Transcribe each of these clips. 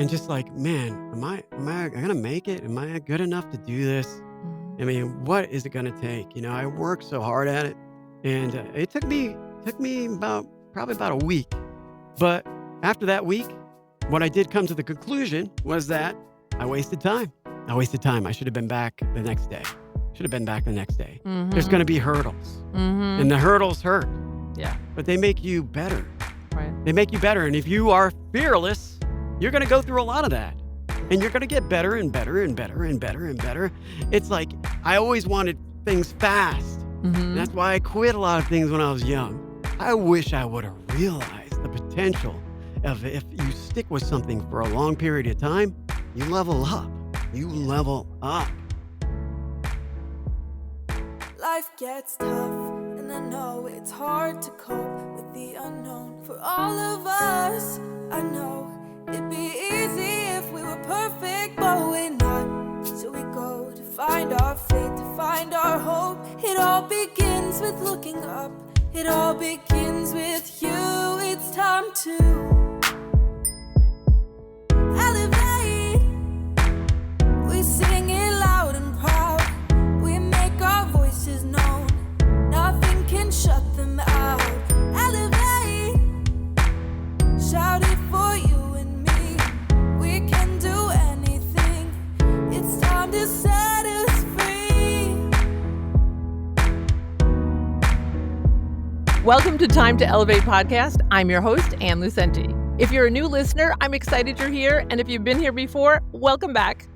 and just like, man, am I going to make it? Am I good enough to do this? Mhm. I mean, what is it going to take? I worked so hard at it, and it took me probably about a week. But after that week, what I did come to the conclusion was that I wasted time. I should have been back the next day. There's going to be hurdles, Mhm. and the hurdles hurt, Yeah. but they make you better. Right. They make you better. And if you are fearless, you're going to go through a lot of that. And you're going to get better and better and better and better and better. It's like I always wanted things fast. And that's why I quit a lot of things when I was young. I wish I would have realized the potential of if you stick with something for a long period of time, you level up. Life gets tough, and I know it's hard to cope with the unknown. For all of us, I know it'd be easy if we were perfect, but we're not. So we go to find our fate, to find our hope. It all begins with looking up. It all begins with you. It's time to elevate. We sing it loud and proud. We make our voices known. Nothing can shut them out. Elevate. Shout it for you and me. We can do anything. It's time to set us free. Welcome to Time to Elevate podcast. I'm your host, Ann Lucente. If you're a new listener, I'm excited you're here. And if you've been here before, welcome back.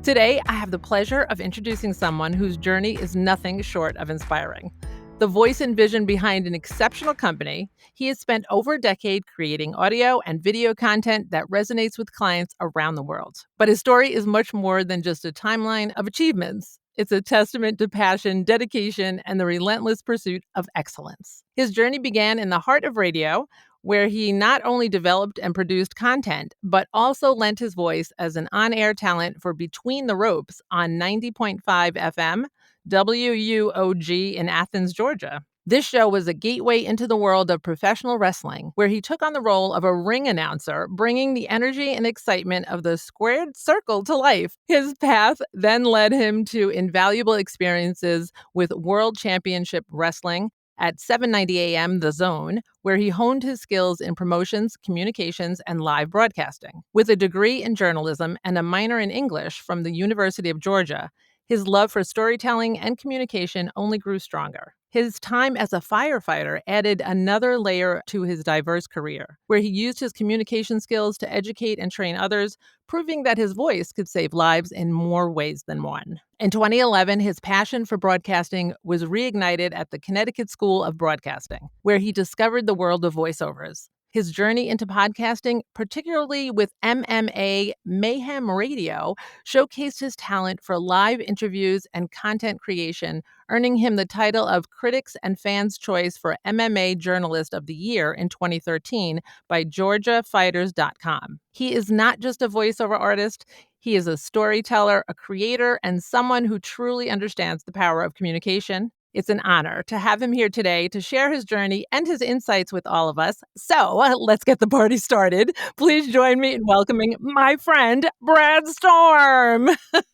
Today, I have the pleasure of introducing someone whose journey is nothing short of inspiring. The voice and vision behind an exceptional company, he has spent over a decade creating audio and video content that resonates with clients around the world. But his story is much more than just a timeline of achievements. It's a testament to passion, dedication, and the relentless pursuit of excellence. His journey began in the heart of radio, where he not only developed and produced content, but also lent his voice as an on-air talent for Between the Ropes on 90.5 FM, WUOG in Athens, Georgia. This show was a gateway into the world of professional wrestling, where he took on the role of a ring announcer, bringing the energy and excitement of the squared circle to life. His path then led him to invaluable experiences with World Championship Wrestling at 790 AM The Zone, where he honed his skills in promotions, communications, and live broadcasting. With a degree in journalism and a minor in English from the University of Georgia, his love for storytelling and communication only grew stronger. His time as a firefighter added another layer to his diverse career, where he used his communication skills to educate and train others, proving that his voice could save lives in more ways than one. In 2011, his passion for broadcasting was reignited at the Connecticut School of Broadcasting, where he discovered the world of voiceovers. His journey into podcasting, particularly with MMA Mayhem Radio, showcased his talent for live interviews and content creation, earning him the title of Critics and Fans' Choice for MMA Journalist of the Year in 2013 by GeorgiaFighters.com. He is not just a voiceover artist. He is a storyteller, a creator, and someone who truly understands the power of communication. It's an honor to have him here today to share his journey and his insights with all of us. So let's get the party started. Please join me in welcoming my friend, Brad Storm.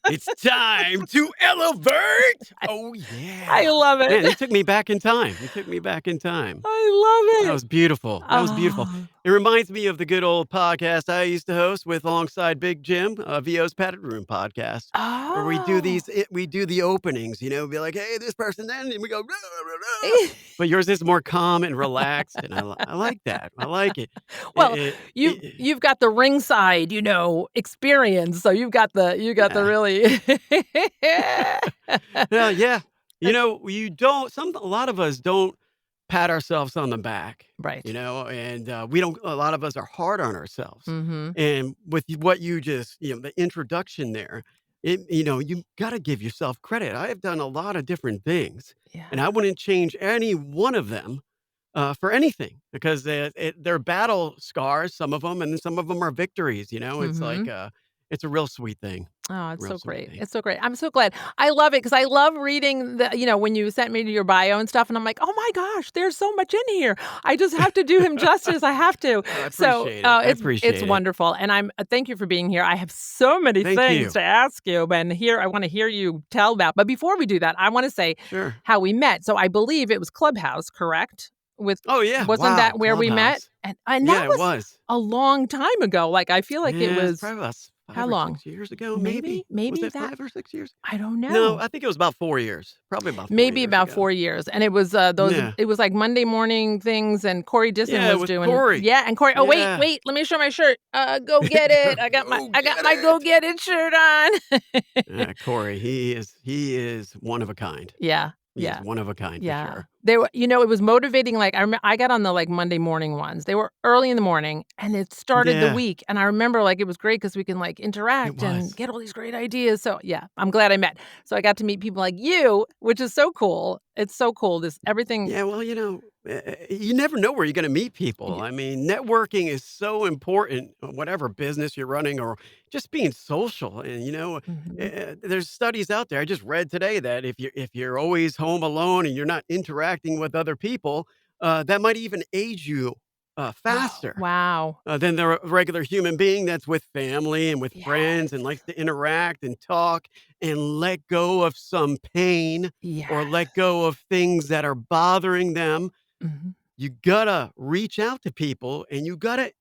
It's time to elevate. Oh, yeah. I love it. Man, you took me back in time. I love it. That was beautiful. It reminds me of the good old podcast I used to host with alongside Big Jim, VO's Padded Room podcast, where we do the openings, be like, hey, this person, then, and we go, rah, rah, rah. But yours is more calm and relaxed, and I like that. I like it. Well, you've got the ringside, experience, so you've got the really. Yeah. A lot of us don't pat ourselves on the back, right? And a lot of us are hard on ourselves. Mm-hmm. And with what you just, the introduction there, you got to give yourself credit. I have done a lot of different things, and I wouldn't change any one of them for anything, because they're battle scars, some of them, and some of them are victories. It's like, it's a real sweet thing. Oh, it's Real so sweet great. thing. It's so great. I'm so glad. I love it because I love reading when you sent me to your bio and stuff, and I'm like, oh my gosh, there's so much in here. I just have to do him justice. I have to. I So appreciate it. I it's appreciate it. wonderful. And thank you for being here. I have so many Thank things you. to ask you, and I want to hear you tell about. But before we do that, I want to say Sure. how we met. So I believe it was Clubhouse, correct? Oh, yeah. Wasn't Wow. that where we met? Clubhouse. And Yeah, that it was was. a long time ago. Like I feel like it Yeah, it's was probably about how 5 or long? 6 years ago, Maybe, maybe. Was maybe it that 5 or 6 years? I don't No, know. I think it was about 4 years. Probably about 4 Maybe years about 4 ago. years, and it was Yeah. it was like Monday morning things, and Corey Disson Yeah, was with doing Corey. and Corey. Oh wait, Yeah. wait, let me show my shirt. Go get it. I got Go get my go it. get it shirt on. Corey, he is one of a kind. Yeah, He is yeah. one of a kind for Yeah. sure. They were it was motivating, like, I got on the, like, Monday morning ones. They were early in the morning, and it started the Yeah, week, and I remember, like, it was great because we can, like, it interact and was. get all these great ideas, so, yeah, I'm glad I met. So I got to meet people like you, which is so cool. It's so cool, this everything Yeah, well, you never know where you're gonna meet people. y I mean, networking is so important, whatever business you're running or just being social. And, Mhm. there's studies out there. I just read today that if you're always home alone and you're not interacting with other people, that might even age you faster Wow. than the regular human being that's with family and with friends and Yes. likes to interact and talk and let go of some pain or Yeah. let go of things that are bothering them. Mhm. You gotta reach out to people and you gotta,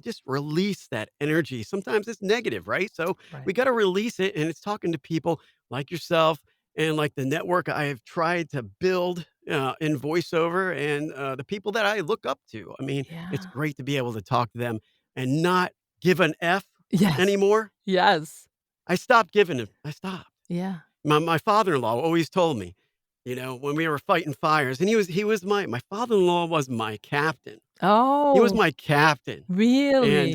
just release that energy. Sometimes it's negative, right? So Right. we gotta release it. And it's talking to people like yourself and like the network I have tried to build in voiceover and the people that I look up to. I mean, it's Yeah. great to be able to talk to them and not give an F Yes. anymore. Yes. I stopped giving it. I stopped. Yeah. My father-in-law always told me, when we were fighting fires, and he was my father-in-law was my captain. He was Oh, my captain. And, really?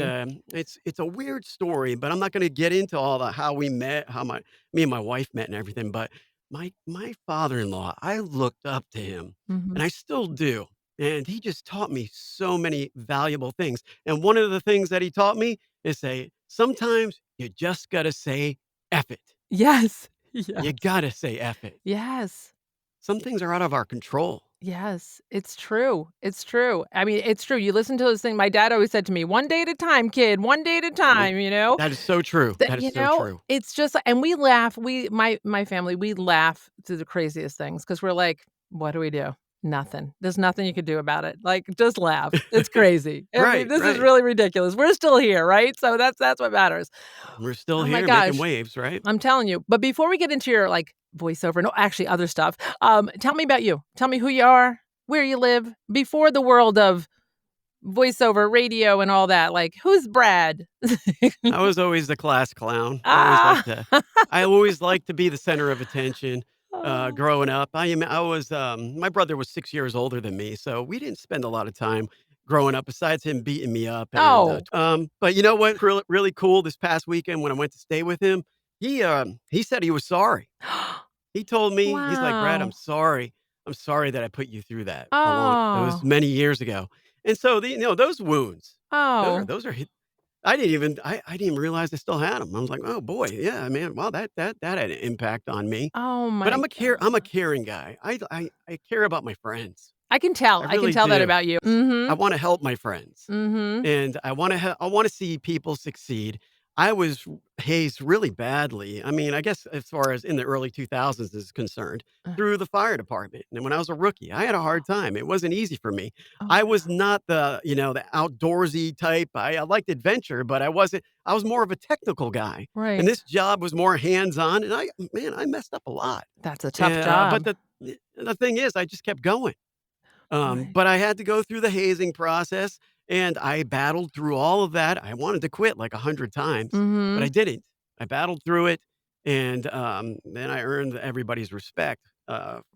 it's a weird story, but I'm not gonna get into all the how we met, how me and my wife met and everything, but my father-in-law, I looked up to him, Mhm. and I still do, and he just taught me so many valuable things, and one of the things that he taught me is say, "Sometimes you just gotta say, 'F it.'" Yes. You Yes. gotta say, "F it." Yes. Some things are out of our control. Yes, it's true. It's true. I mean, it's true. You listen to this thing. My dad always said to me, "One day at a time, kid. One day at a Yeah. time." That is so true. That That is so true. it's just and we laugh. My family, we laugh through the craziest things because we're like, "What do we do? Nothing. There's nothing you could do about it. Like, just laugh. It's crazy. I mean, Right, this is right. really ridiculous. We're still here, right? So that's what matters. We're still Oh my here making gosh, waves, right? I'm telling you. But before we get into your like voiceover, no, actually other stuff. Tell me about you. Tell me who you are, where you live, before the world of voiceover, radio, and all that. Like, who's Brad? I was always the class clown. Ah. I always liked to be the center of attention, Oh. growing up. I was, my brother was 6 years older than me, so we didn't spend a lot of time growing up besides him beating me up and, Oh. but you know what? Really cool this past weekend when I went to stay with him, he said he was sorry. He told me, he's like, "Brad, I'm Wow. sorry. I'm sorry that I put you through that it was Oh. many years ago." And so those wounds, Oh. those are hit I didn't even realize I still had them. I was like, "Oh boy, yeah, man. Wow, that had an impact on me." Oh But my I'm a god. caring guy. I care about my friends. I can tell. I I can really tell that do. about you. I Mhm. wanna help my friends. Mhm. And I wanna see people succeed. I was hazed really badly. I mean, I guess as far as in the early 2000s is concerned, Uh, through the fire department. And when I was a rookie, I had a hard time. It wasn't easy for me. oh, I was no. not the outdoorsy type. I liked adventure, but I was more of a technical guy. And Right. this job was more hands-on, and I messed up a lot. That's a tough And, but job. the thing is, I just kept going. Right. But I had to go through the hazing process, and I battled through all of that. I wanted to quit like 100 times, but I Mhm. didn't. I battled through it, and then I earned everybody's respect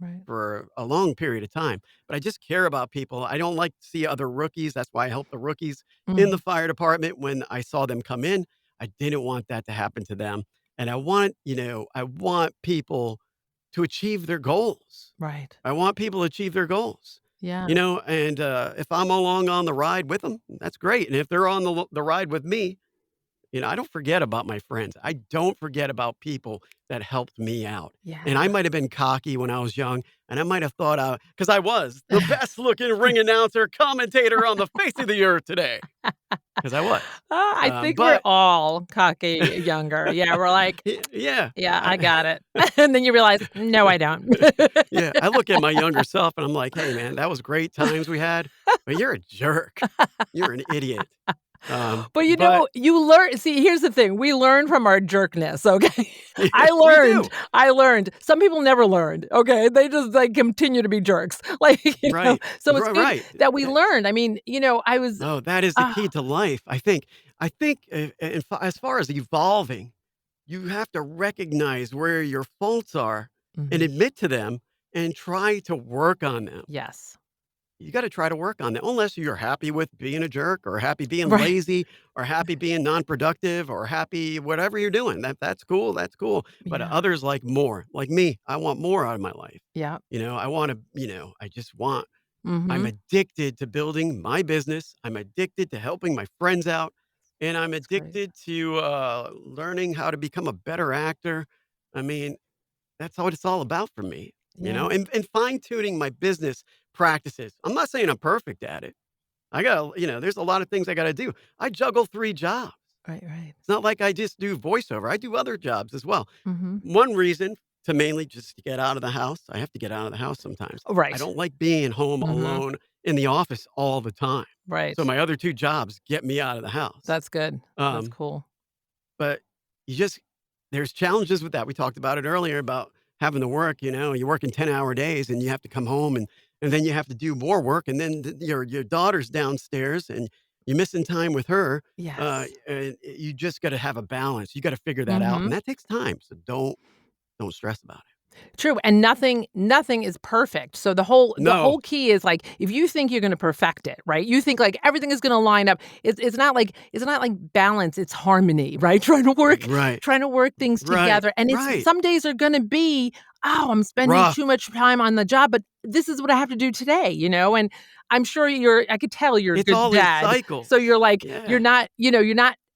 Right. for a long period of time. But I just care about people. I don't like to see other rookies. That's why I helped the rookies in the Mhm. fire department when I saw them come in. I didn't want that to happen to them, and I want people to achieve their goals. Right. I want people to achieve their goals. Yeah. And if I'm along on the ride with them, that's great. And if they're on the ride with me, I don't forget about my friends. I don't forget about people that helped me out. Yeah. And I might have been cocky when I was young, and I might have thought, because I was the best looking ring announcer, commentator on the face of the earth today. Because I was. I think we're But all cocky younger. Yeah, we're like, yeah. yeah, I got it. And then you realize, no, I don't. Yeah. I look at my younger self and I'm like, hey, man, that was great times we had, but you're a jerk. You're an idiot. But But you learn. See, here's the thing: we learn from our jerkness. Okay, I we do. learned. I learned. Some people never learned. Okay, they just continue to be jerks. Like Right. So it's good Right. that we learned. I mean, I was. No, that is the key to life. I think. As far as evolving, you have to recognize where your faults are and Mhm. admit to them and try to work on them. Yes. You got to try to work on them, unless you're happy with being a jerk or happy being Right. lazy or happy being non-productive or happy whatever you're doing. That's cool. That's cool. But Yeah. others like more. Like me, I want more out of my life. Yeah. I want to. I just want. I'm Mm-hmm. addicted to building my business. I'm addicted to helping my friends out. And I'm That's great. addicted to learning how to become a better actor. I mean, that's what it's all about for me, Yeah. and fine tuning my business practices. I'm not saying I'm perfect at it. There's a lot of things I got to do. I juggle 3 jobs. Right. Right. It's not like I just do voiceover. I do other jobs as well. Mm-hmm. One reason to mainly just to get out of the house. I have to get out of the house sometimes. I Right. don't like being home Mm-hmm. alone in the office all the time. Right. So my other 2 jobs get me out of the house. That's good. That's Um, cool. but you just there's challenges with that. We talked about it earlier about having to work. You're working 10-hour days and you have to come home and then you have to do more work. And then your daughter's downstairs and you're missing time with her. Yes. And you just got to have a balance. You got to figure that out. Mm-hmm. And that takes time. So don't stress about it. True, and nothing is perfect. So the whole No. key is like if you think you're going to perfect it, right? You think like everything is going to line up. It's not like balance. It's harmony, right? Right. Trying to work things Right. together. And it's Right. some days are going to be, oh, I'm spending Rough. too much time on the job, but this is what I have to do today, And I'm sure I could tell you're a It's good all in dad. cycles. So you're like Yeah. you're not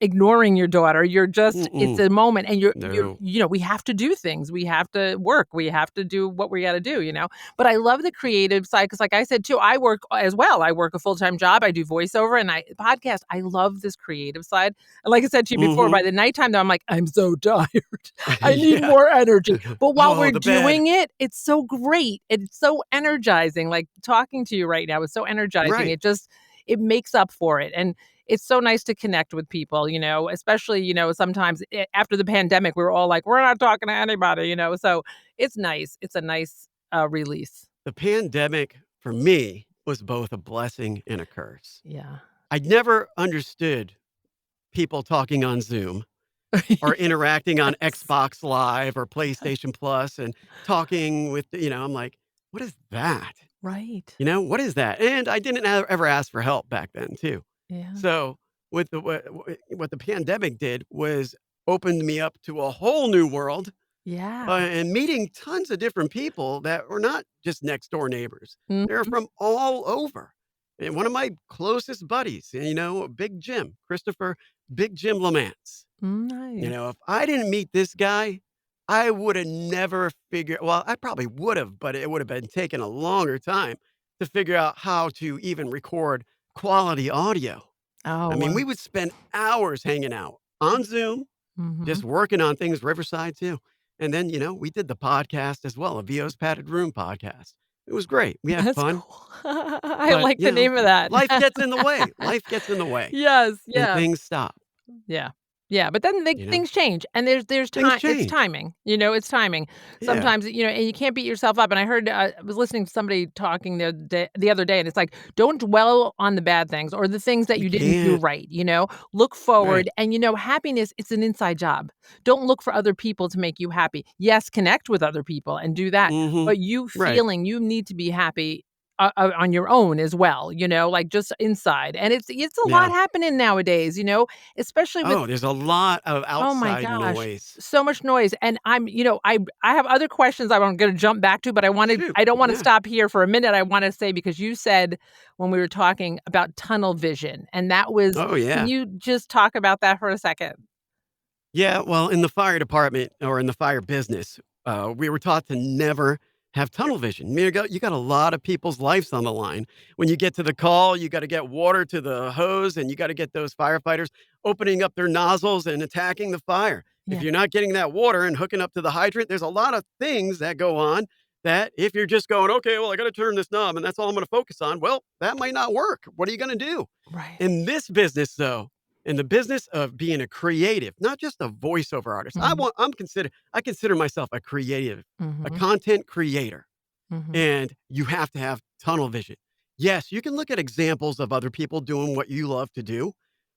ignoring your daughter. You're just it's Mm-mm. a moment and you're No. we have to do things. We have to work. We have to do what we got to do. But I love the creative side because like I said too, I work as well. I work a full-time job. I do voiceover and I podcast. I love this creative side. And like I said to you before, Mhm. by the nighttime though, I'm like, I'm so tired. I need Yeah. more energy. But while Oh, we're the bed. doing it, it's so great. It's so energizing. Like talking to you right now is so energizing. Right. It makes up for it. And it's so nice to connect with people, especially, sometimes after the pandemic, we were all like, we're not talking to anybody. So it's nice. It's a nice release. The pandemic for me was both a blessing and a curse. Yeah. I'd never understood people talking on Zoom or interacting on Yes. Xbox Live or PlayStation Plus and talking with, I'm like, what is that? Right. What is that? And I didn't ever ask for help back then, too. Yeah. So with what the pandemic did was opened me up to a whole new world Yeah. and meeting tons of different people that were not just next door neighbors. They're Mhm. from all over. And one of my closest buddies, Big Jim, Christopher, Big Jim Lamance. Nice. If I didn't meet this guy, I would have never figured, well, I probably would have, but it would have been taking a longer time to figure out how to even record quality audio. Oh, I mean, we wow. would spend hours hanging out on Zoom, Mhm. just working on things, Riverside too. And then, we did the podcast as well, a VO's Padded Room podcast. It was great. We had That's fun, cool. I but, like the name of that. life gets in the way. Life gets in the way Yes. and Yeah. things stop, Yeah. Yeah, but then you know, things change, and there's things time. It's change. timing. It's timing. Yeah. Sometimes and you can't beat yourself up. And I heard I was listening to somebody talking the other day, and it's like don't dwell on the bad things or the things that You you didn't do can't. right. Look Right. forward, and happiness. It's an inside job. Don't look for other people to make you happy. Yes, connect with other people and do that, Hmm. but you Right. feeling you need to be happy. on your own as well, like just inside. And it's a lot Yeah. happening nowadays, especially with Oh, there's a lot of oh my outside gosh, noise. so much noise. And I have other questions I'm going to jump back to, but Shoot. I don't want to Yeah. stop here for a minute. I want to say, because you said when we were talking about tunnel vision, and that was, Oh, can yeah. you just talk about that for a second? Yeah, well, in the fire department or in the fire business, we were taught to never have tunnel vision. I mean, you got a lot of people's lives on the line. When you get to the call, you got to get water to the hose, and you got to get those firefighters opening up their nozzles and attacking the fire. If Yeah. you're not getting that water and hooking up to the hydrant, there's a lot of things that go on that if you're just going, okay, well, I got to turn this knob and that's all I'm going to focus on. Well, that might not work. What are you going to do? Right. In this business, though, in the business of being a creative, not just a voiceover artist. Mhm. I consider myself a creative, a Mhm. content creator, Mhm. and you have to have tunnel vision. Yes, you can look at examples of other people doing what you love to do,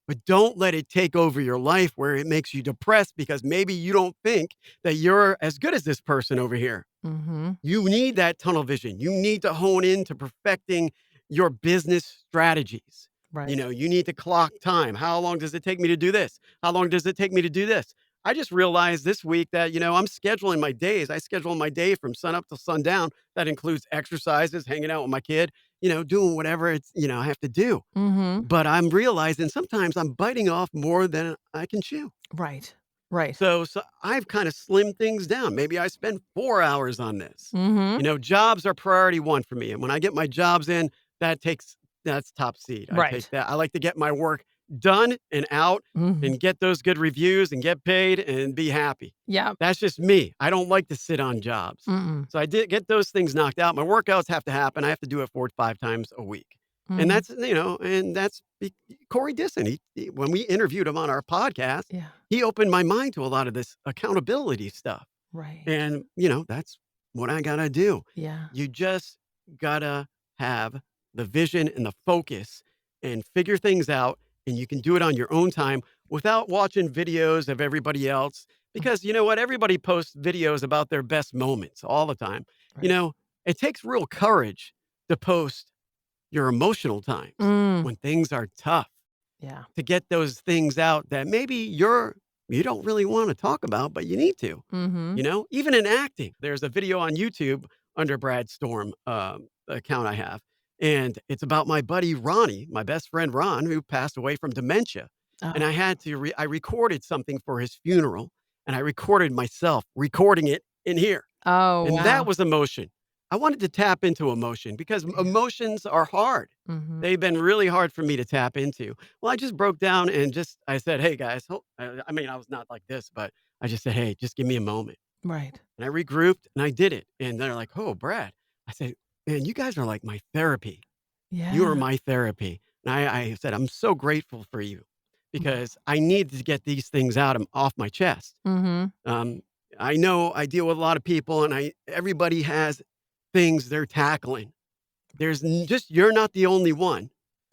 but don't let it take over your life where it makes you depressed because maybe you don't think that you're as good as this person over here. Mhm. You need that tunnel vision. You need to hone in to perfecting your business strategies. Right. You need to clock time. How long does it take me to do this? How long does it take me to do this? I just realized this week that, I'm scheduling my days. I schedule my day from sun up to sundown. That includes exercises, hanging out with my kid, doing whatever I have to do. Mhm. But I'm realizing sometimes I'm biting off more than I can chew. Right. Right. So I've kind of slimmed things down. Maybe I spend 4 hours on this. Mhm. Jobs are priority 1 for me, and when I get my jobs in, that's top seed. I take Right. that. I like to get my work done and out Mhm. and get those good reviews and get paid and be happy. Yeah. That's just me. I don't like to sit on jobs. Mm-mm. So I did get those things knocked out. My workouts have to happen. I have to do it 4 to 5 times a week. And Mhm. that's Corey Disson. When we interviewed him on our podcast, Yeah. he opened my mind to a lot of this accountability stuff. Right. And, that's what I gotta do. Yeah. You just gotta have the vision and the focus and figure things out. And you can do it on your own time without watching videos of everybody else. Mm. Because you know what? Everybody posts videos about their best moments all the time. You Right. know, it takes real courage to post your emotional times Mm. when things are tough, Yeah. to get those things out that maybe you don't really want to talk about, but you need to. Mhm. Even in acting, there's a video on YouTube under Brad Storm account I have, and it's about my buddy Ronnie, my best friend Ron, who passed away from dementia. And Oh. I had to I recorded something for his funeral, and I recorded myself recording it in here. Oh, And that wow. was emotion. I wanted to tap into emotion because Yeah. emotions are hard. Mhm. They've been really hard for me to tap into. Well, I just broke down and I said, "Hey guys," I mean, I was not like this, but I just said, "Hey, just give me a moment." Right. And I regrouped and I did it. And they're like, "Oh, Brad." I said, "Man, you guys are like my therapy. You are Yeah. my therapy." And I said, "I'm so grateful for you because I need to get these things out off my chest." Mhm. Um, I know I deal with a lot of people and everybody has things they're tackling. Just you're not the only one.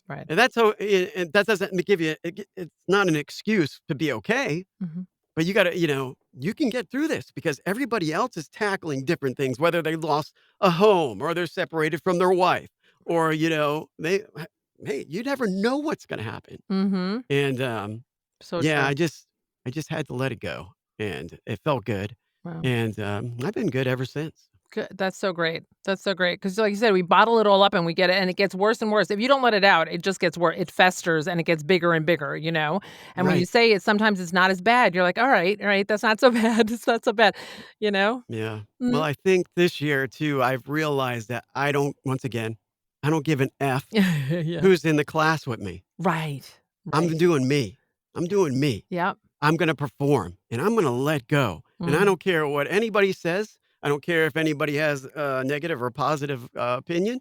Right. And that's how and that doesn't give you it's not an excuse to be okay, Mhm. but you gotta, you can get through this because everybody else is tackling different things, whether they lost a home or they're separated from their wife or, hey, you never know what's gonna happen. Mhm. And So yeah, true. I just had to let it go and it felt good. Wow. And I've been good ever since. Good. That's so great. That's so great. Because, like you said, we bottle it all up and we get it, and it gets worse and worse. If you don't let it out, it just gets worse. It festers and it gets bigger and bigger, And when you Right. say it, sometimes it's not as bad. You're like, all right, that's not so bad. It's not so bad, you know? Yeah. Well, Mhm. I think this year too, I've realized that once again, I don't give an F Yeah. who's in the class with me. Right. I'm Right. doing me. I'm doing me. Yep. I'm going to perform and I'm going to let go. And I Mhm. don't care what anybody says. I don't care if anybody has a negative or positive opinion.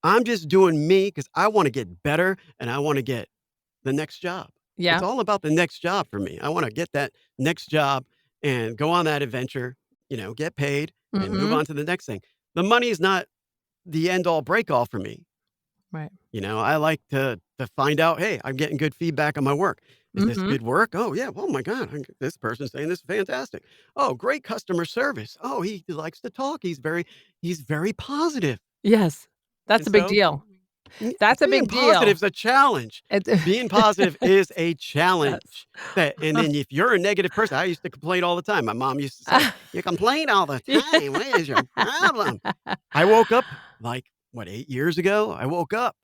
I'm just doing me because I want to get better and I want to get the next job. It's Yeah. all about the next job for me. I want to get that next job and go on that adventure, get paid and move Mhm. on to the next thing. The money is not the end all break all for me. Right. I like to find out, hey, I'm getting good feedback on my work. Is this Mhm. good work? Oh yeah. Oh my God. This person's saying this is fantastic. Oh, great customer service. Oh, he likes to talk. He's very positive. Yes. That's And a big so deal. That's a being big deal. positive is a challenge. Being positive is a Yes. challenge. And then if you're a negative person, I used to complain all the time. My mom used to say, "You complain all the Yeah. time. What is your problem?" I woke up like, what, 8 years ago? I woke up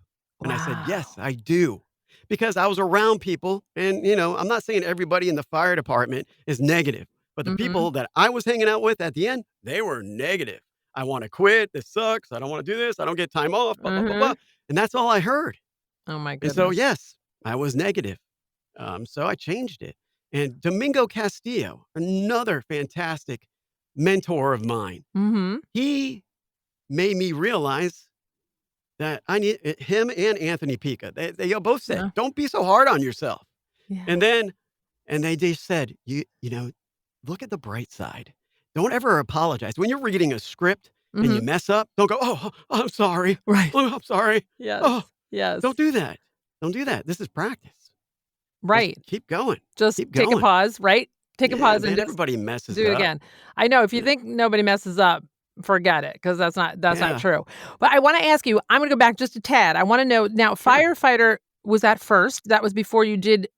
and I said, "Yes, Wow. I do." Because I was around people, and I'm not saying everybody in the fire department is negative, but the Mhm. people that I was hanging out with at the end, they were negative. I want to quit. This sucks. I don't want to do this. I don't get time off. Blah blah blah blah. Mhm. And that's all I heard. Oh my And so, goodness. yes, I was negative. So I changed it. And Domingo Castillo, another fantastic mentor of mine, Mhm. he made me realize that I need him and Anthony Pica. They both said, Yeah. "Don't be so hard on yourself." Yeah. And then, and they just said, look at the bright side. Don't ever apologize when you're reading a script and you Mhm. mess up. Don't go, "Oh, I'm sorry. Right. Oh, I'm sorry. Yes. Oh, Yes. don't do that. Don't do that. This is practice. Just Right. keep going. Just Keep take a going." pause, right? Take a Yeah, pause and man, just everybody messes do it up. again. I know if you Yeah. think nobody messes up, forget it, because that's not Yeah, true. But I wanna ask you, I'm gonna go back just a tad. I wanna know now, sure. firefighter, was that first? That was before you did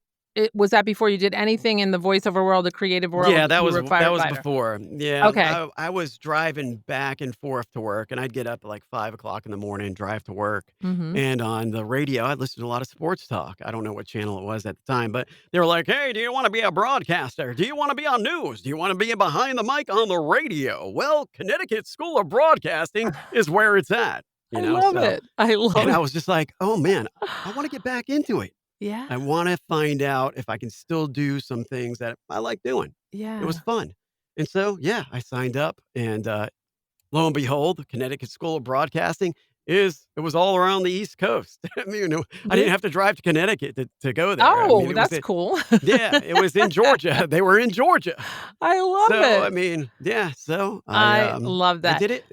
was that before you did anything in the voiceover world, the creative world? Yeah, that You was were a that was firefighter? before. Yeah, Okay. I was driving back and forth to work, and I'd get up at like 5 o'clock in the morning and drive to work. Mhm. And on the radio, I'd listen to a lot of sports talk. I don't know what channel it was at the time, but they were like, "Hey, do you want to be a broadcaster? Do you want to be on news? Do you want to be behind the mic on the radio?" Well, Connecticut School of Broadcasting is where it's at. I love So, it. I love and I it. was just like, "Oh man, I want to get back into it. I Yeah. wanna find out if I can still do some things that I like doing." It was Yeah. fun. And so, yeah, I signed up and, lo and behold, the Connecticut School of Broadcasting it was all around the East Coast. I mean, I didn't Yeah. have to drive to Connecticut to go there. I mean, Oh, it was that's cool. it was in Georgia. They were in Georgia. I love So, I it. mean, yeah, so I love I that. did it.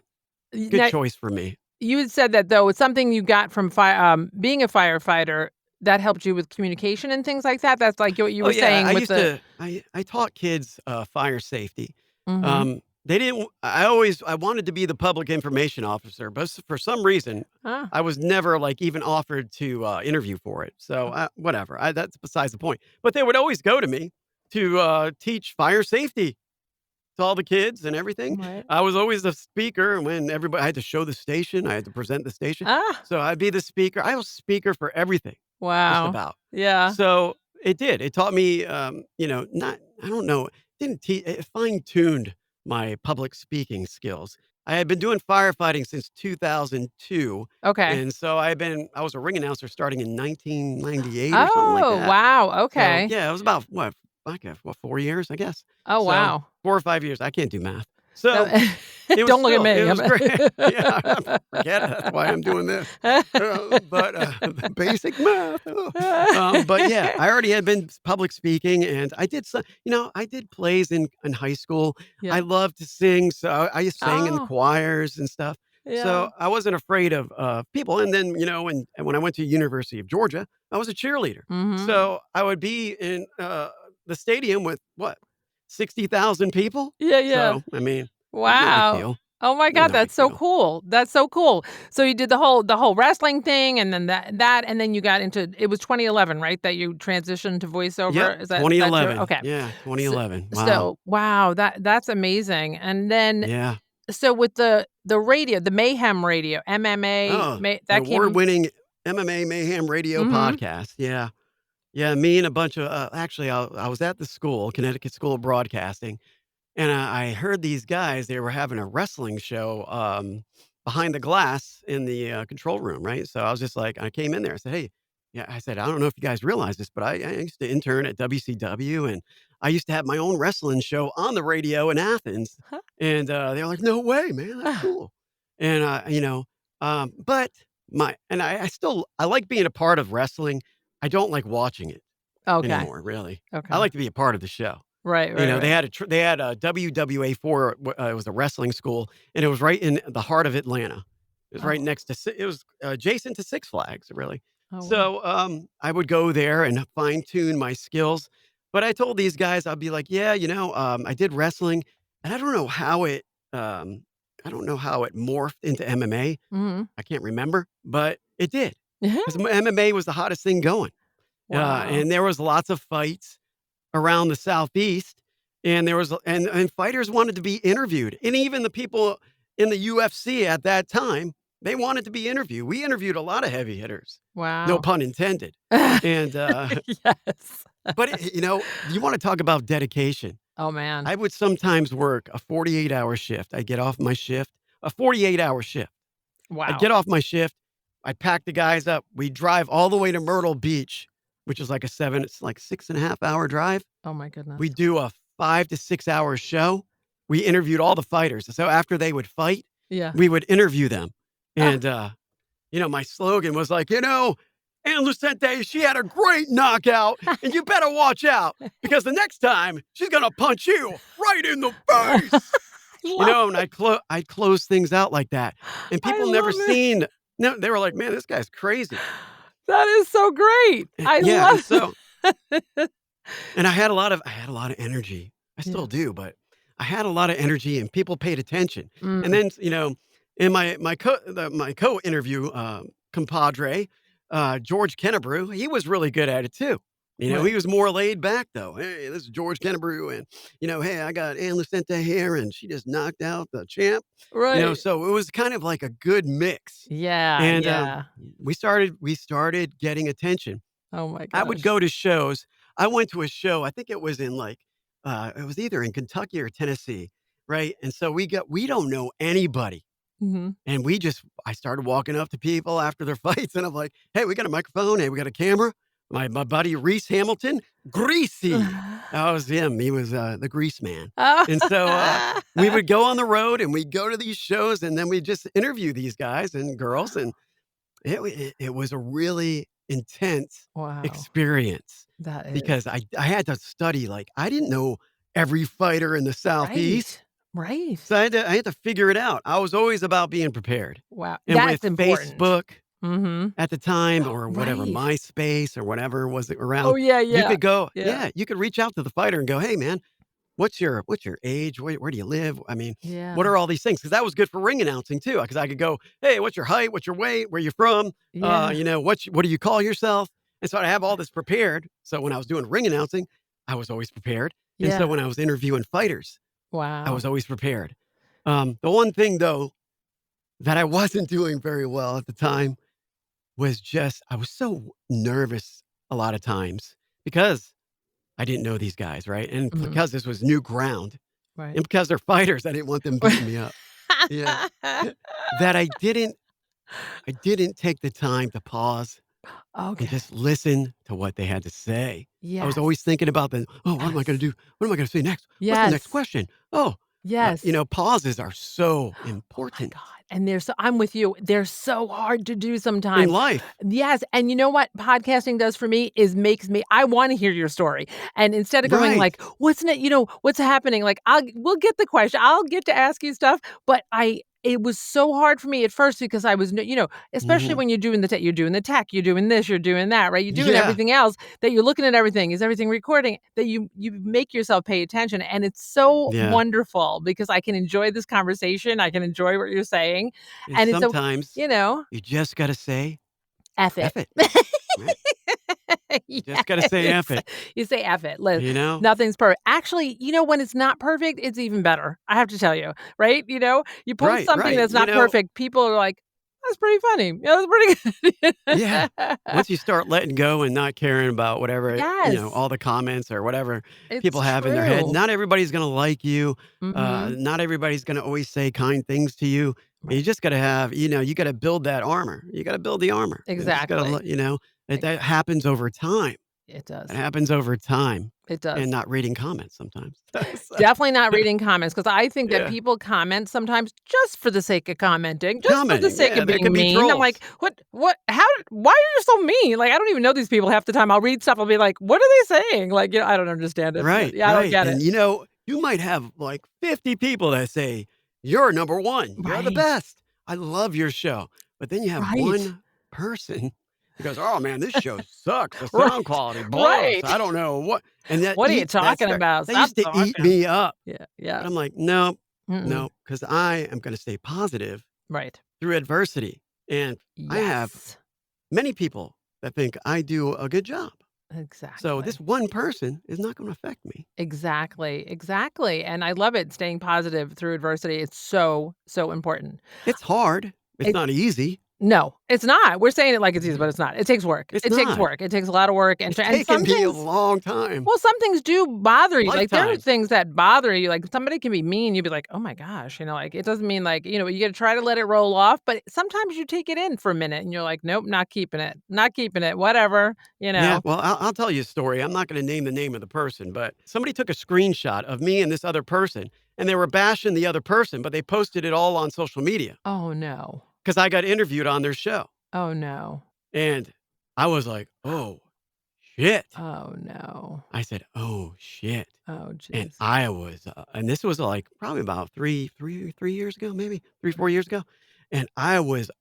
Good Now, choice for me. you had said that, though, it's something you got from being a firefighter that helped you with communication and things like that? That's like what you Oh, were yeah, saying with the I taught kids, fire safety. Mhm. They didn't I wanted to be the public information officer, but for some reason, Ah, I was never, like, even offered to, interview for it. So, whatever, that's besides the point. But they would always go to me to, teach fire safety to all the kids and everything. right. I was always the speaker when everybody I had to show the station, I had to present the station. Ah, So, I'd be the speaker. I was speaker for everything, just wow. about. Yeah. So, it did. It taught me, not I don't know, didn't tea it fine-tuned my public speaking skills. I had been doing firefighting since 2002, Okay. and so I was a ring announcer starting in 1998 or something like Oh, that. wow, So, okay. yeah, it was about what, 4 years, I guess? Oh, So, wow. 4 or 5 years. I can't do math. No So, don't look at me. it was great. Yeah, forget it. That's why I'm I'm doing this. But, the basic math. But yeah, I already had been public speaking, and I did plays in high school. I Yeah. loved to sing, so I sang in the Oh, choirs and stuff. yeah. So I wasn't afraid of, people. And then, and when I went to University of Georgia, I was a cheerleader. Mhm. So I would be in, the stadium with what, 60,000 people? Yeah, yeah. So, I mean, no big Wow. deal. Oh my It was god, no big that's so deal. cool. That's so cool. So you did the whole wrestling thing and then and then you got into it was 2011, right, that you transitioned to Yep, voiceover? Is that true? 2011. Okay. Yeah, So 2011. Wow. so wow, that's amazing. And then Yeah. so with the radio, the Mayhem Radio, MMA, Oh, the that came award-winning MMA Mayhem Radio Mhm. podcast. Yeah. Yeah, me and a bunch of, actually, I was at the school, Connecticut School of Broadcasting, and I heard these guys, they were having a wrestling show, behind the glass in the, control room, right? So I was just like I came in there, I said, "Hey," yeah, I said, "I don't know if you guys realize this, but I used to intern at WCW, and I used to have my own wrestling show on the radio in Athens." Huh? And, they were like, "No way, man, that's Ah, cool." And, but I like being a part of wrestling. I don't like watching it okay. anymore, really. I Okay. like to be a part of the show. Right, right, right. They had a WWA4, it was a wrestling school, and it was right in the heart of Atlanta. It was right Oh. next to it was adjacent to Six Flags, really. Oh, wow. So, I would go there and fine tune my skills, but I told these guys, I'd be like, "Yeah, I did wrestling, and I don't know how um, I don't know how it morphed into MMA. Mm-hmm. I can't remember, but it did. Mm-hmm. Because MMA was the hottest thing going. Wow. And there was lots of fights around the Southeast. And there was and fighters wanted to be interviewed. And even the people in the UFC at that time, they wanted to be interviewed. We interviewed a lot of heavy hitters. Wow. No pun intended. And Yes. but you want to talk about dedication. Oh, man. I would sometimes work a 48-hour shift. I'd get off my shift, a 48-hour shift. Wow. I'd get off my shift. I'd pack the guys up. We'd drive all the way to Myrtle Beach, which is like it's like 6.5-hour drive. Oh, my goodness. We do a 5 to 6 hour show. We interviewed all the fighters. So after they would fight, Yeah. we would interview them. And, my slogan was like, Ann Lucente, she had a great knockout, and you better watch out because the next time she's going to punch you right in the face. And I'd close things out like that. And people I never love it. seen, no, they were like, man, this guy's crazy. That is so great. I love and I had a lot of energy. I still do, but I had a lot of energy and people paid attention. Mm. And then, in my co-interview compadre, George Kennebrew, he was really good at it too. Right. He was more laid back though. Hey, this is George Kennebrew, and hey, I got Ann Lucente here, and she just knocked out the champ. Right. So it was kind of like a good mix. Yeah. And yeah. we started getting attention. Oh my gosh. I would go to shows. I went to a show. I think it was in it was either in Kentucky or Tennessee, right? And so we don't know anybody. Mm-hmm. And I started walking up to people after their fights, and I'm like, hey, we got a microphone. Hey, we got a camera. My buddy Reese Hamilton, Greasy. That was him. He was the grease man. And so we would go on the road and we'd go to these shows, and then we'd just interview these guys and girls. And it was a really intense experience. That is. Because I had to study. I didn't know every fighter in the Southeast. Right. So I had to figure it out. I was always about being prepared. Wow. And That's with important. Facebook Mm-hmm. at the time, or whatever, Right. MySpace or whatever was around. Oh, yeah. You could go, Yeah. you could reach out to the fighter and go, hey man, what's your age? Where do you live? I mean, Yeah. what are all these things? Because that was good for ring announcing too. Because I could go, hey, what's your height? What's your weight? Where you from? Yeah. What do you call yourself? And so I have all this prepared. So when I was doing ring announcing, I was always prepared. And so when I was interviewing fighters, Wow. I was always prepared. The one thing though that I wasn't doing very well at the time was I was so nervous a lot of times because I didn't know these guys, right? And because this was new ground, Right. and because they're fighters, I didn't want them beating me up. Yeah. That I didn't take the time to pause Okay. and just listen to what they had to say. Yes. I was always thinking about what am I going to do? What am I going to say next? What's Yes. the next question? Yes. Pauses are so Oh my important God. And I'm with you. They're so hard to do sometimes. in life. Yes. And you know what podcasting does for me is I want to hear your story. And instead of going Right. what's happening? We'll get the question. I'll get to ask you stuff. But it was so hard for me at first because I was, especially Mhm. when you're doing the tech, you're doing this, you're doing that, right? You're doing Yeah. everything else that you're looking at everything. Is everything recording? That you make yourself pay attention. And it's so Yeah. wonderful because I can enjoy this conversation. I can enjoy what you're saying. And it's sometimes you just got to say, F it. F it. Right? Just got to say F it. You say F it. Liz. Nothing's perfect. Actually, when it's not perfect, it's even better. I have to tell you, right? You post Right, something right. that's not perfect. People are like, that's pretty funny. That's pretty good. Yeah. Once you start letting go and not caring about whatever, Yes. all the comments or whatever It's people have in their head, true. not everybody's going to like you. Mhm. Not everybody's going to always say kind things to you. Right. You just got to have, you got to build that armor. You got to build the armor. You just Exactly. gotta, that happens over time. It does. It happens over time. It does. And not reading comments sometimes. So, Definitely not reading comments because I think that Yeah. people comment sometimes just for the sake of commenting, just for Commenting, the sake yeah, of they being can be mean. I'm trolls. like, why are you so mean? I don't even know these people half the time. I'll read stuff. I'll be like, what are they saying? I don't understand it. Right. Yeah, I don't get And it. you might have 50 people that say, you're number one. You're the Right. best. I love your show. But then you have Right. one person who goes, oh man, this show sucks. The Right. sound quality blows. Right. I don't know what. And What are you talking about? They Stop used to eat talking. me up. Yeah. But Yeah. I'm like, no, Mm-mm. No, because I am going to stay positive Right. through adversity. And I have Yes. many people that think I do a good job. So this Exactly. one person is not going to affect me. Exactly. Exactly. And I love it. Staying positive through adversity. It's so, so important. It's hard. It's It, not easy. no, it's not. We're saying it like it's easy, but it's not. It takes work. It's It takes not. work. It takes a lot of work. It's And taken some me a things, long time, well, some things do bother you. Like there are lifetimes. things that bother you. Like somebody can be mean. You'd be like, oh my gosh, like it doesn't mean like, you got to try to let it roll off. But sometimes you take it in for a minute and you're like, nope, not keeping it. Not keeping it. Whatever, Yeah, well, I'll tell you a story. I'm not going to name the name of the person, but somebody took a screenshot of me and this other person, and they were bashing the other person, but they posted it all on social media Oh no. because I got interviewed on their show. Oh no. And I was like, oh, shit. Oh no. I said, oh, shit. Oh And jeez. I was, and this was like probably about three years ago, maybe 4 years ago. And I was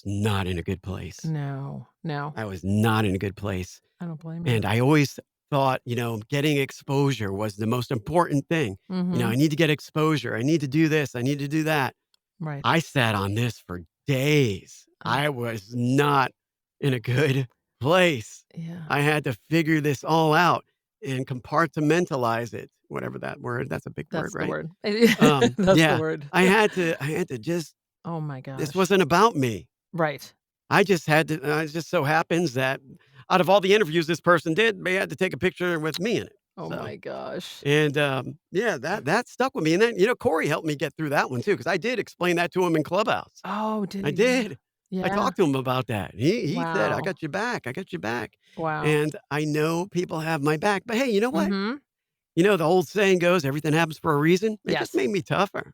not in a good place. No. No. I was not in a good place. I don't blame you. And I always thought, getting exposure was the most important thing. Mm-hmm. I need to get exposure. I need to do this. I need to do that. Right. I sat on this for days. Oh. I was not in a good place. Yeah. I had to figure this all out and compartmentalize it. Whatever that word, that's a big That's word, the right? word. That's Yeah, the word. I had to just, Oh my gosh. this wasn't about me. Right. I just had to, it just so happens that out of all the interviews this person did, they had to take a picture with me in it. Oh So, my gosh. and yeah, that stuck with me. And then, Corey helped me get through that one too, because I did explain that to him in Clubhouse. Oh, did I you? did. I Yeah. talked to him about that. He said, I Wow. got your back. I got your back. Wow. And I know people have my back. But hey, you know what? Mm-hmm. The old saying goes, everything happens for a reason. It just Yes. made me tougher.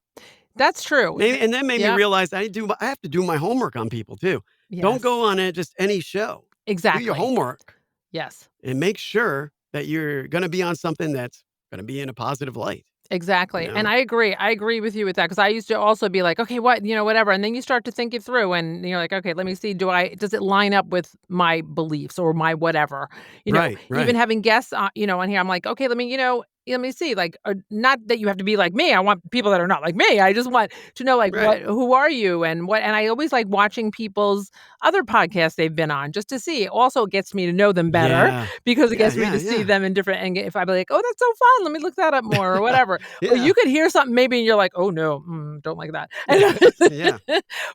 That's true. And then made me Yep. realize I have to do my homework on people too. Don't Yes. go on just any show. Do Exactly. your homework Yes. and make sure that you're going to be on something that's going to be in a positive light. Exactly. You And know? I agree. I agree with you with that because I used to also be like, okay, what, whatever. And then you start to think it through and you're like, okay, let me see. Does it line up with my beliefs or my whatever? Right, Even right. having guests, on here, I'm like, okay, let me see. Like, not that you have to be like me. I want people that are not like me. I just want to know, like, Right. who are you and what? And I always like watching people's other podcasts they've been on just to see. It also gets me to know them better Yeah. because it Yeah, gets me to see yeah. them in different. And if I be like, oh, that's so fun. Let me look that up more or whatever. Or Yeah. you could hear something maybe and you're like, oh no, don't like that. Yeah.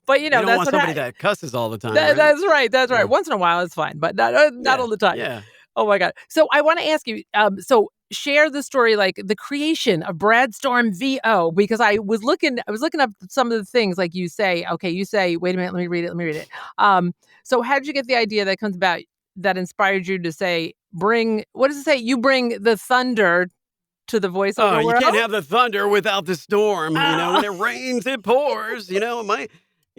But You don't that's want what somebody that cusses all the time. that, Right? that's right. That's right. Yeah. Once in a while, it's fine, but not Yeah. all the time. Yeah. Oh my God. So I want to ask you, so share the story, like the creation of Brad Storm VO, because I was looking up some of the things like you say, wait a minute, let me read it. So how did you get the idea that comes about that inspired you to say, what does it say? You bring the thunder to the voiceover Oh, you world? can't have the thunder without the storm. When it rains, it pours.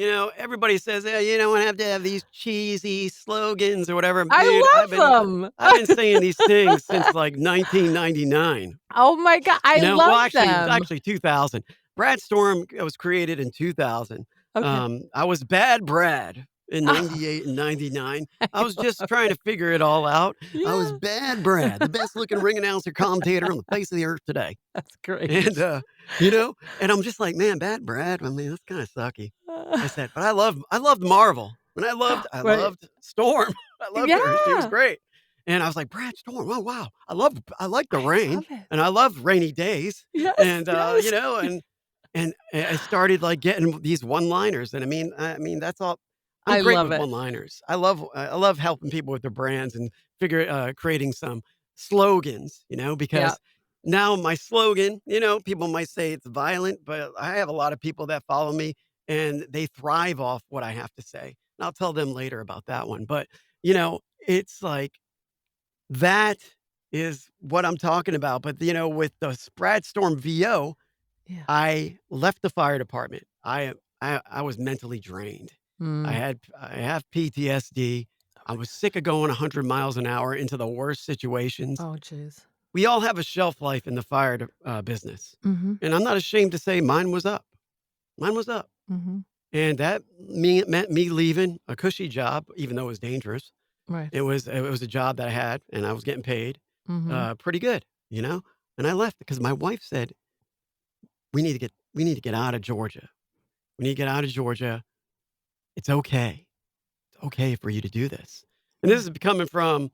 Everybody says, yeah, you don't have to have these cheesy slogans or whatever. Dude, I love them. I've been saying these things since like 1999. Oh my God. I love Well, actually, them. actually 2000. Brad Storm was created in 2000. Okay. I was Bad Brad in 98 and 99. I was just trying to figure it all out. I was Yeah. Bad Brad, the best looking ring announcer commentator on the face of the earth today. That's great. And, and I'm just like, man, Bad Brad, I mean, that's kind of sucky. I said, but I loved Marvel. And I loved Right. Storm. I loved her. She was Yeah. great. And I was like, Brad Storm, oh wow. I like the I rain. love it. And I love rainy days. Yes. And Yes. and I started like getting these one-liners. And I mean, that's all. I'm I great love with it. one-liners. I love helping people with their brands and creating some slogans, Yeah. because now my slogan, people might say it's violent, but I have a lot of people that follow me and they thrive off what I have to say. And I'll tell them later about that one. But, it's like that is what I'm talking about. But, with the Brad Storm VO, Yeah. I left the fire department. I was mentally drained. I have PTSD. I was sick of going 100 miles an hour into the worst situations. Oh, jeez. We all have a shelf life in the fire business. Mm-hmm. And I'm not ashamed to say mine was up. Mine was up. Mm-hmm. And that meant me leaving a cushy job, even though it was dangerous. Right. It was a job that I had and I was getting paid Mm-hmm. pretty good, And I left because my wife said, we need to get out of Georgia. We need to get out of Georgia. It's okay. It's okay for you to do this. And this is coming from,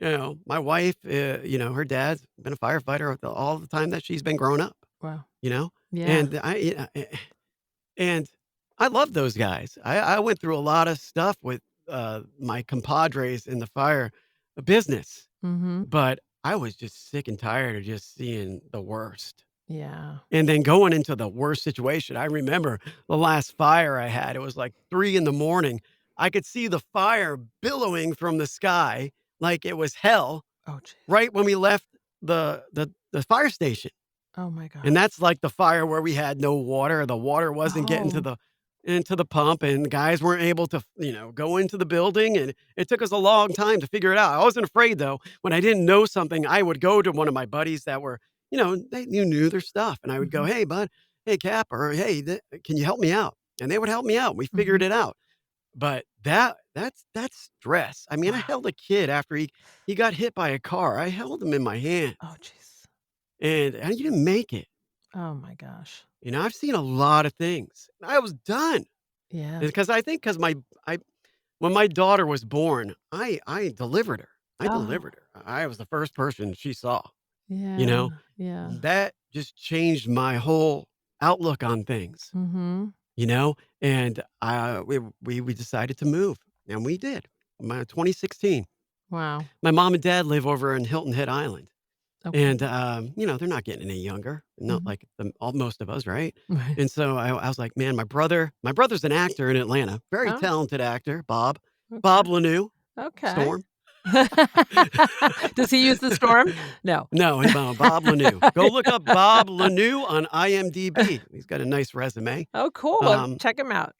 my wife, her dad's been a firefighter all the time that she's been growing up, Wow. Yeah. And I love those guys. I went through a lot of stuff with my compadres in the fire business, Mm-hmm. but I was just sick and tired of just seeing the worst. Yeah. And then going into the worst situation. I remember the last fire I had. It was like 3 a.m. I could see the fire billowing from the sky like it was hell Oh, geez. right when we left the fire station. Oh, my God. And that's like the fire where we had no water. The water wasn't getting to the pump, and the guys weren't able to, go into the building. And it took us a long time to figure it out. I wasn't afraid though. When I didn't know something, I would go to one of my buddies that were, they knew their stuff. And I would go, Mhm. "Hey, bud, hey, Cap," or "Hey, can you help me out?" And they would help me out. We figured it out. But that's stress. I mean, I Wow. held a kid after he got hit by a car. I held him in my hand, Oh, jeez. and he didn't make it. Oh, my gosh. I've seen a lot of things. I was done Yeah. because I think because when my daughter was born, I delivered her. I Oh. delivered her. I was the first person she saw. Yeah. You know, Yeah. that just changed my whole outlook on things. Mm-hmm. And we decided to move, and we did. 2016. Wow. My mom and dad live over in Hilton Head Island, Okay. and they're not getting any younger, not Mhm. like most of us, right? Right. And so I was like, man, my brother's an actor in Atlanta, very Oh, talented actor, Bob okay. Lanew, Okay. Storm. Does he use the storm? No. No, Bob Lanew. Go look up Bob Lanew on IMDb. He's got a nice resume. Oh, cool. Um, Check him out.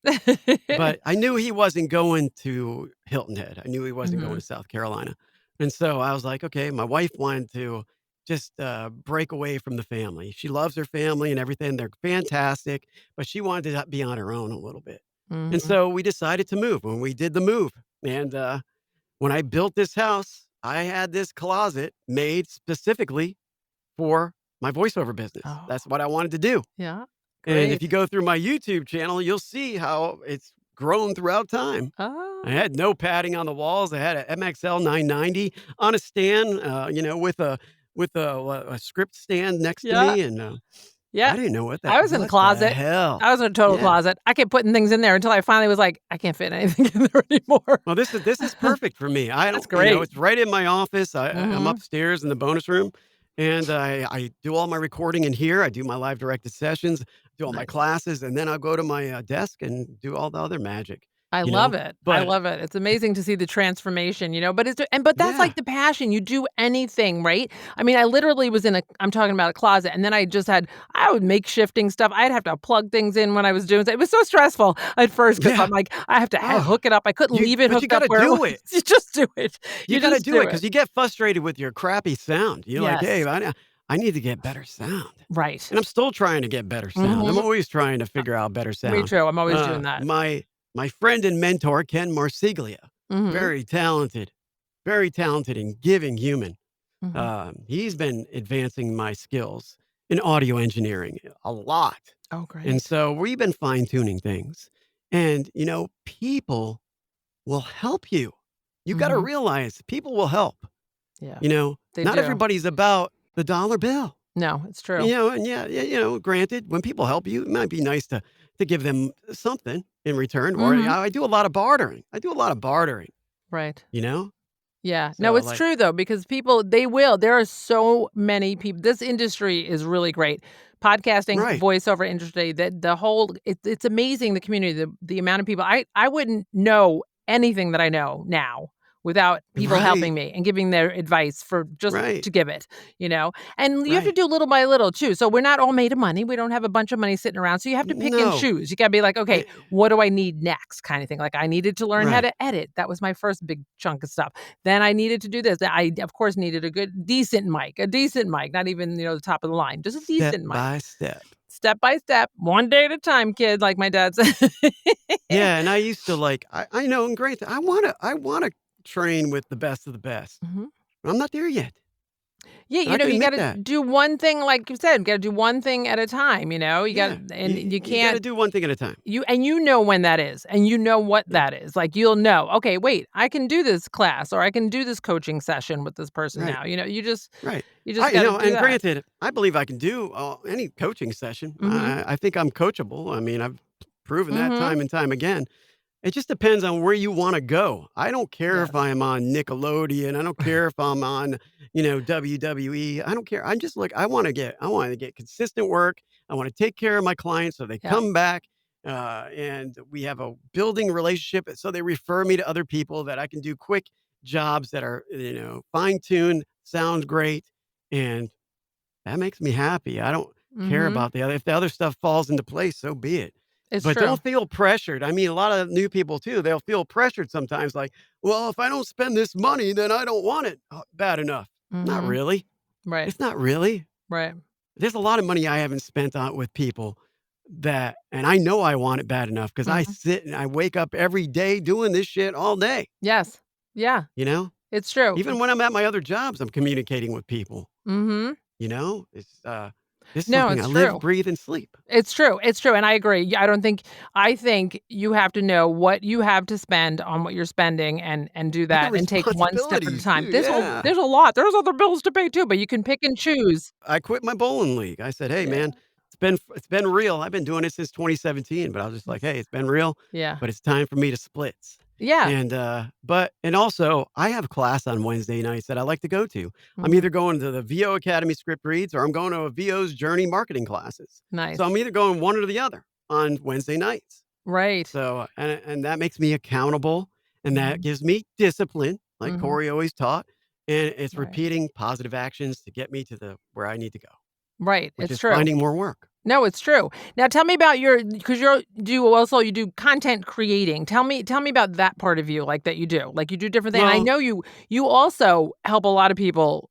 But I knew he wasn't going to Hilton Head. I knew he wasn't going Mhm. to South Carolina. And so I was like, okay, my wife wanted to just break away from the family. She loves her family and everything. They're fantastic, but she wanted to be on her own a little bit. And Mhm. so we decided to move when we did the move. And when I built this house, I had this closet made specifically for my voiceover business. Oh, That's what I wanted to do. yeah. And if you Great. go through my YouTube channel, you'll see how it's grown throughout time. I Oh, had no padding on the walls. I had a MXL 990 on a stand, with a script stand next to yeah. me, and Yeah. I didn't know what I was in a the closet. hell. I was in a total Yeah. closet. I kept putting things in there until I finally was like, I can't fit anything in there anymore. Well, this is perfect for me. I That's don't, great. it's right in my office. I'm Mhm. upstairs in the bonus room, and I do all my recording in here. I do my live directed sessions, do all my Nice. classes, and then I'll go to my desk and do all the other magic. I You love know, it. I but love it. It's amazing to see the transformation, but but that's yeah. like the passion. You do anything, right? I mean, I literally was I'm talking about a closet, and then I would make shifting stuff. I'd have to plug things in when I was doing it. It was so stressful at first because Yeah. I'm like, I have to Oh, hook it up. I couldn't leave it but you hooked up gotta where it do was. it. You just do it. You You gotta just do do it it. because you get frustrated with your crappy sound. You're like, Yes. "Hey, I need to get better sound." Right. And I'm still trying to get better sound. I'm Mhm. always trying to figure out better Me sound. too. I'm always doing that. My friend and mentor, Ken Marsiglia, Mhm. very talented and giving human. Mhm. He's been advancing my skills in audio engineering a lot. Oh, And great. so we've been fine-tuning things. And, people will help you. You gotta Mhm. realize people will help. Yeah, they Not do. everybody's about the dollar bill. No, it's true. And yeah, granted, when people help you, it might be nice to give them something in return. Or Mhm. I do a lot of bartering. I do a lot of bartering, Right. you know? Yeah. No, So it's like, true though, because people, they will. There are so many people. This industry is really great. Podcasting, right, voiceover industry, that the whole it's amazing the community, the amount of people. I wouldn't know anything that I know now without people right, helping me and giving their advice for just right, to give it, you know. And you have to right. do little by little too. So we're not all made of money. We don't have a bunch of money sitting around. So you have to pick and No. choose. You got to be like, okay, eh, what do I need next kind of thing. Like I needed to learn how Right. to edit. That was my first big chunk of stuff. Then I needed to do this. I, of course, needed a decent mic, not even, the top of the line, just a Step decent mic. by step. Step by step, one day at a time, kid, like my dad said. Yeah, and I used to I know, and great. I wanna train with the best of the best. Mhm. I'm not there yet. Yeah, And I can you got admit to that. do one thing, like you said, got to do one thing at a time. You got, Yeah. and you You got to can't. do one thing at a time. You know when that is, and you know what Yeah. that is. Like you'll know. Okay, wait, I can do this class, or I can do this coaching session with this person Right. now. Right. You just got to do And that. granted, I believe I can do any coaching session. Mm-hmm. I think I'm coachable. I mean, I've proven that Mm-hmm. time and time again. It just depends on where you want to go. I don't care if Yes. I'm on Nickelodeon. I don't care if I'm on, WWE. I don't care. I'm just like I want to get consistent work. I want to take care of my clients so they Yeah. come back, and we have a building relationship. So they refer me to other people that I can do quick jobs that are, fine tuned, sound great, and that makes me happy. I don't care Mm-hmm. about the other. If the other stuff falls into place, so be it. It's But true. don't feel pressured. I mean, a lot of new people too, they'll feel pressured sometimes like, well, if I don't spend this money, then I don't want it bad enough. Not Mm-hmm. really. Right. It's not really. Right. There's a lot of money I haven't spent on with people and I know I want it bad enough because I Mm-hmm. sit and I wake up every day doing this shit all day, Yes. Yeah. you know? It's true. Even when I'm at my other jobs, I'm communicating with people, Mm-hmm. It's this is No, something I it's live, true. breathe, and sleep. It's true. It's true. And I agree. I think you have to know what you have to spend on what you're spending and do I got that and take one step at a responsibilities time. too, yeah. There's a lot. There's other bills to pay too, but you can pick and choose. I quit my bowling league. I said, "Hey, Yeah. man, it's been real. I've been doing it since 2017, but I was just like, hey, it's been real, Yeah. but it's time for me to splits." Yeah. And also, I have a class on Wednesday nights that I like to go to. I'm Mhm. either going to the VO Academy script reads or I'm going to a VO's Journey marketing classes. So Nice. I'm either going one or the other on Wednesday nights. Right. So, and that makes me accountable and that Mhm. gives me discipline, like Mhm. Corey always taught. And it's Right. repeating positive actions to get me to where I need to go, Right. which It's is true. finding more work. No, it's true. Now tell me about because you do content creating. Tell me about that part of you, like that you do. Like you do different things. And I Well, know you also help a lot of people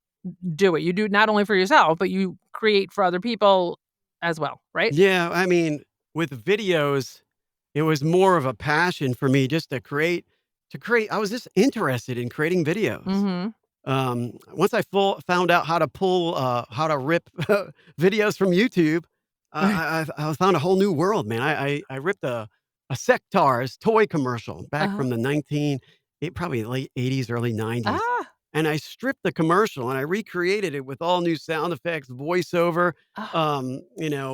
do it. You do it not only for yourself, but you create for other people as well, right? yeah, I mean, with videos, it was more of a passion for me just to create. I was just interested in creating videos. Mhm. Once I found out how to rip videos from YouTube, I found a whole new world, man. I ripped a Sectars toy commercial back Uh-huh. from probably late 80s, early 90s. Ah. And I stripped the commercial and I recreated it with all new sound effects, voiceover, Ah.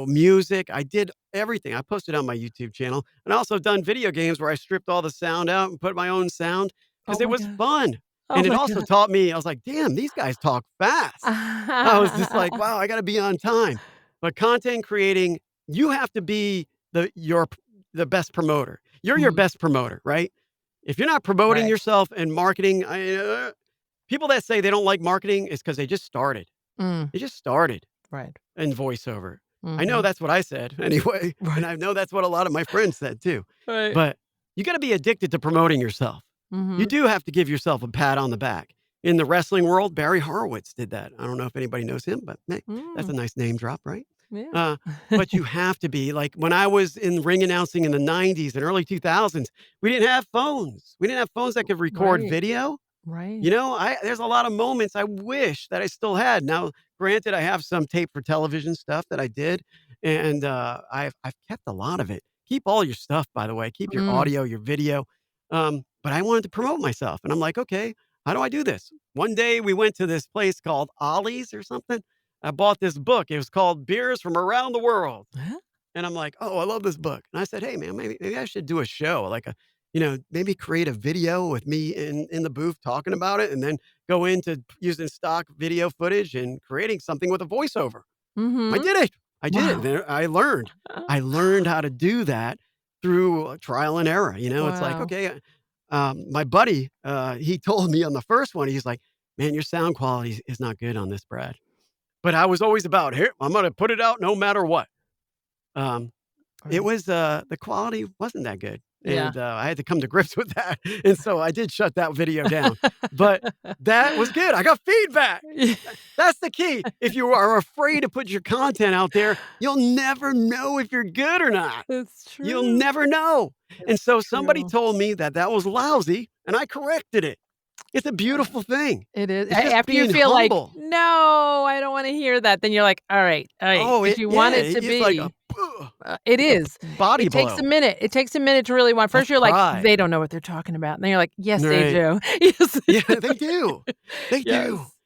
music. I did everything. I posted on my YouTube channel and I also done video games where I stripped all the sound out and put my own sound Oh because it my was god. fun. Oh And it my also god. taught me, I was like, damn, these guys talk fast. I was just like, wow, I got to be on time. But content creating, you have to be the best promoter. You're your Mhm. best promoter, right? If you're not promoting Right. yourself and marketing, people that say they don't like marketing is because they just started. Mm. They just started Right. in voiceover. I know Mhm. that's what I said anyway, and Right. I know that's what a lot of my friends said too. Right. But you got to be addicted to promoting yourself. You Mhm. do have to give yourself a pat on the back. In the wrestling world, Barry Horowitz did that. I don't know if anybody knows him, but hey, that's Mm. a nice name drop, right? Yeah. Uh, but you have to be like when I was in ring announcing in the 90s and early 2000s, we didn't have phones. We didn't have phones that could record Right. video. Right. There's a lot of moments I wish that I still had. Now, granted, I have some tape for television stuff that I did, and I've kept a lot of it. Keep all your stuff, by the way. Keep your Mm. audio, your video. But I wanted to promote myself, and I'm like, okay, how do I do this? One day we went to this place called Ollie's or something. I bought this book. It was called Beers from Around the World. Huh? And I'm like, "Oh, I love this book." And I said, "Hey, man, maybe I should do a show, like maybe create a video with me in the booth talking about it, and then go into using stock video footage and creating something with a voiceover." I Mhm. did it. I did it. Wow. There, I learned. I learned how to do that through trial and error. It's like, Wow. okay, my buddy, he told me on the first one, he's like, "Man, your sound quality is not good on this, Brad." But I was always about, "Here, I'm going to put it out no matter what." Um, it Right. was, the quality wasn't that good, Yeah. and, I had to come to grips with that, and so I did shut that video down, but that was good. I got feedback. That's the key. If you are afraid to put your content out there, you'll never know if you're good or not. It's You'll true. never know, and It's so somebody true. told me that that was lousy, and I corrected it. It's a beautiful thing. It is. It's just After you being feel like, humble. no, I don't want to hear that, then you're like, all right, Oh, because you want it to it's like a be. It like a is. body It takes a blow. minute. It takes a minute to really want. That's First, you're like, pride. they don't know what they're talking about. And then you're like, yes, they Right. do. Yes, they Yeah, do. they do. They do.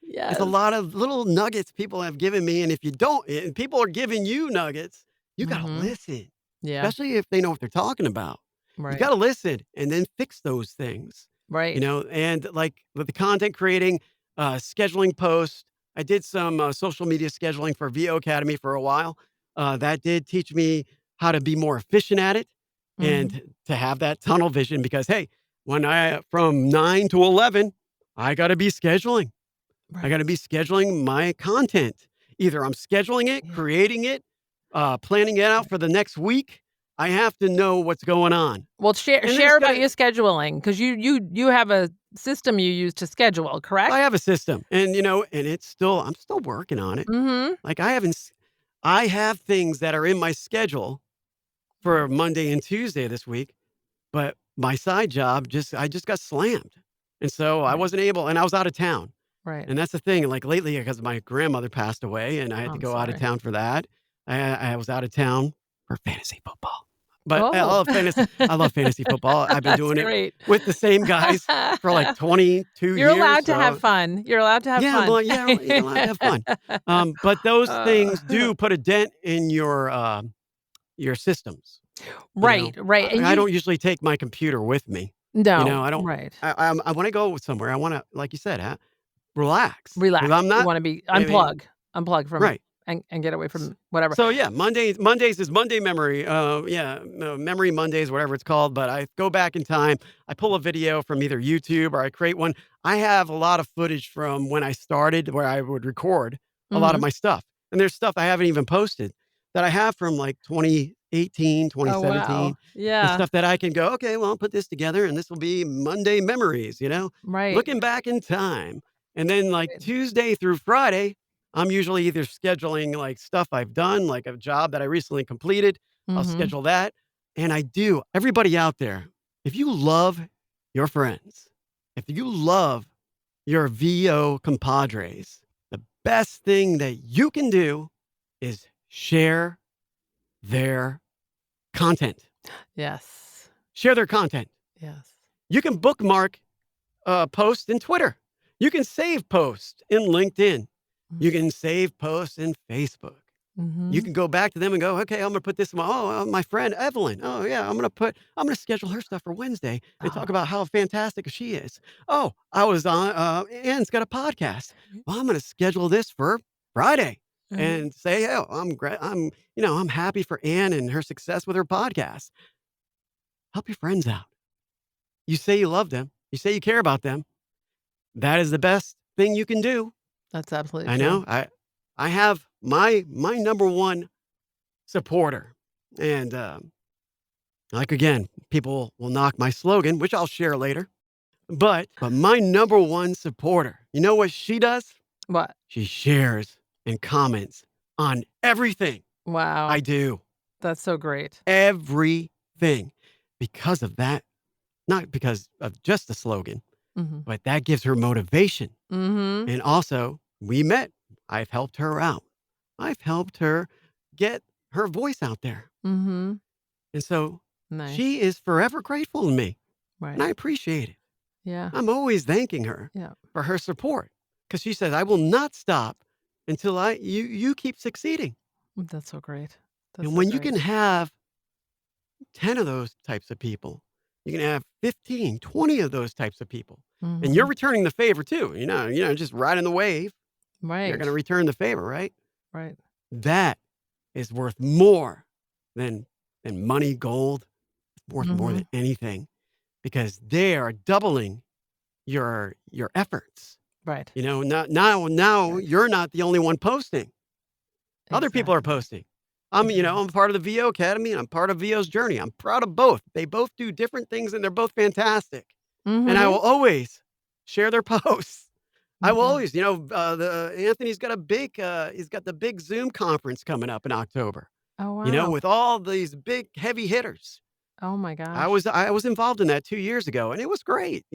Yes, It's yes. a lot of little nuggets people have given me, and if you don't, and people are giving you nuggets, you gotta Mhm. listen, Yeah, especially if they know what they're talking about. You right, gotta listen and then fix those things, right. and like with the content creating, scheduling posts, I did some social media scheduling for VO Academy for a while. That did teach me how to be more efficient at it Mhm. and to have that tunnel vision because, hey, when from 9 to 11, I got to be scheduling. I got to Right. be scheduling my content. Either I'm scheduling it, Yeah, creating it, planning it out right. for the next week. I have to know what's going on. Well, share And then it's share got about to, your scheduling because you have a system you use to schedule, I correct? have a system and I'm still working on it. Mhm. Like I have things that are in my schedule for Monday and Tuesday this week, but my side job I just got slammed. And so I Right, wasn't able, and I was out of town. right. And that's the thing, like lately, because my grandmother passed away and I had to I'm go out of sorry. town for that. I was out of town for fantasy football. But Oh. I love fantasy football. I've been That's doing it great. with the same guys for like 22 You're years. allowed to have So fun. You're allowed to have yeah, fun. well, yeah, you're allowed to have fun. But those things Uh, do put a dent in your systems. right, right, and I you don't usually take my computer with me. no, I don't. right. I want to go somewhere. I want to, like you said, relax because Relax. I'm You not. wanna be I mean, unplug from right. and get away from whatever. So yeah, Mondays is Monday memory. Yeah, memory Mondays, whatever it's called. But I go back in time. I pull a video from either YouTube or I create one. I have a lot of footage from when I started where I would record a lot of Mhm. my stuff. And there's stuff I haven't even posted that I have from like 2018, Oh, wow. 2017, and Yeah, stuff that I can go, okay, well, I'll put this together and this will be Monday memories, right, looking back in time. And then like right. Tuesday through Friday, I'm usually either scheduling like stuff I've done, like a job that I recently completed. I'll Mhm. schedule that. And I do. Everybody out there, if you love your friends, if you love your VO compadres, the best thing that you can do is share their content. Yes. Share their content. Yes. You can bookmark posts in Twitter. You can save posts in LinkedIn. Mm. You can save posts in Facebook. You Mhm. can go back to them and go, okay, I'm going to put this in my friend Evelyn. Oh yeah, I'm going to schedule her stuff for Wednesday and talk Oh. about how fantastic she is. Oh, I was on, Ann's got a podcast. Well, I'm going to schedule this for Friday Mhm. and say, oh, I'm happy for Ann and her success with her podcast. Help your friends out. You say you love them. You say you care about them. That is the best thing you can do. That's absolutely I true. know. I have my number one supporter. And like again, people will knock my slogan, which I'll share later. But my number one supporter, you know what she does? What? She shares and comments on everything Wow. I do. That's so great. Everything. Because of that, not because of just the slogan, Mhm. but that gives her motivation. Mhm. And also, we met. I've helped her out. I've helped her get her voice out there. Mhm. And so Nice. she is forever grateful to me, and Right. I appreciate it. Yeah. I'm always thanking her Yeah. for her support because she says, I will not stop until you keep succeeding. That's so great. That's And so when you can great. have 10 of those types of people, you can have 15, 20 of those types of people. And you're Mhm. returning the favor too. Just riding the wave. You're going to Right. return the favor, right? Right. That is worth more than money, gold. It's worth more than Mhm. anything because they are doubling your efforts. Right. Now Right. you're not the only one posting. Other people are Exactly. posting. Exactly. I'm part of the VO Academy and I'm part of VO's journey. I'm proud of both. They both do different things and they're both fantastic. And I Mhm. will always share their posts. I will Yeah. always, the Anthony's got he's got the big Zoom conference coming up in October. Oh, wow. With all these big heavy hitters. Oh my I gosh. was involved in that 2 years ago, and it was great.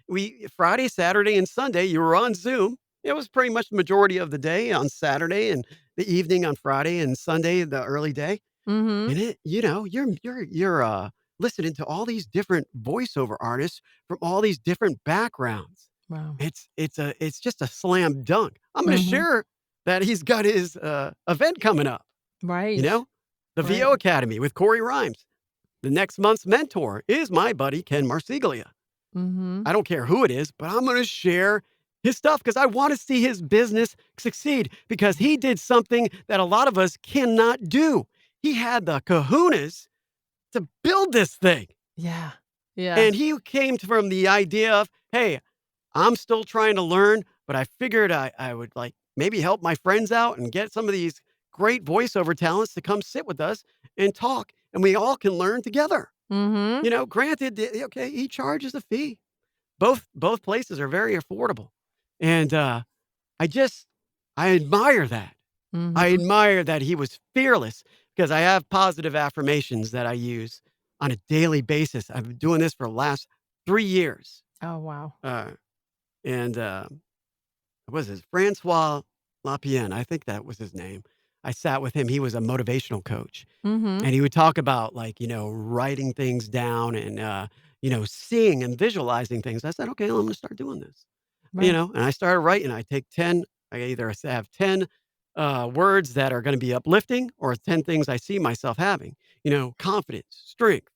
We Friday, Saturday, and Sunday, you were on Zoom. It was pretty much the majority of the day on Saturday and the evening on Friday and Sunday, the early day. Mm-hmm. And you're listening to all these different voiceover artists from all these different backgrounds. Wow. It's just a slam dunk. I'm gonna Mm-hmm. share that he's got his, event coming up, you Right. know? The Right. VO Academy with Corey Rhymes. The next month's mentor is my buddy, Ken Marsiglia. Mm-hmm. I don't care who it is, but I'm gonna share his stuff because I wanna see his business succeed because he did something that a lot of us cannot do. He had the kahunas to build this thing. Yeah. Yeah. And he came from the idea of, hey, I'm still trying to learn, but I figured I would like maybe help my friends out and get some of these great voiceover talents to come sit with us and talk, and we all can learn together. Mm-hmm. Granted, okay, he charges a fee. Both places are very affordable. And I just I admire that. I Mm-hmm. admire that he was fearless because I have positive affirmations that I use on a daily basis. I've been doing this for the last 3 years. Oh wow. Uh, and what was his Francois Lapien? I think that was his name. I sat with him. He was a motivational coach, Mm-hmm. and he would talk about like writing things down and seeing and visualizing things. I said, okay, well, I'm going to start doing this. Right. And I started writing. I take 10. I either have 10 words that are going to be uplifting or 10 things I see myself having. Confidence, strength.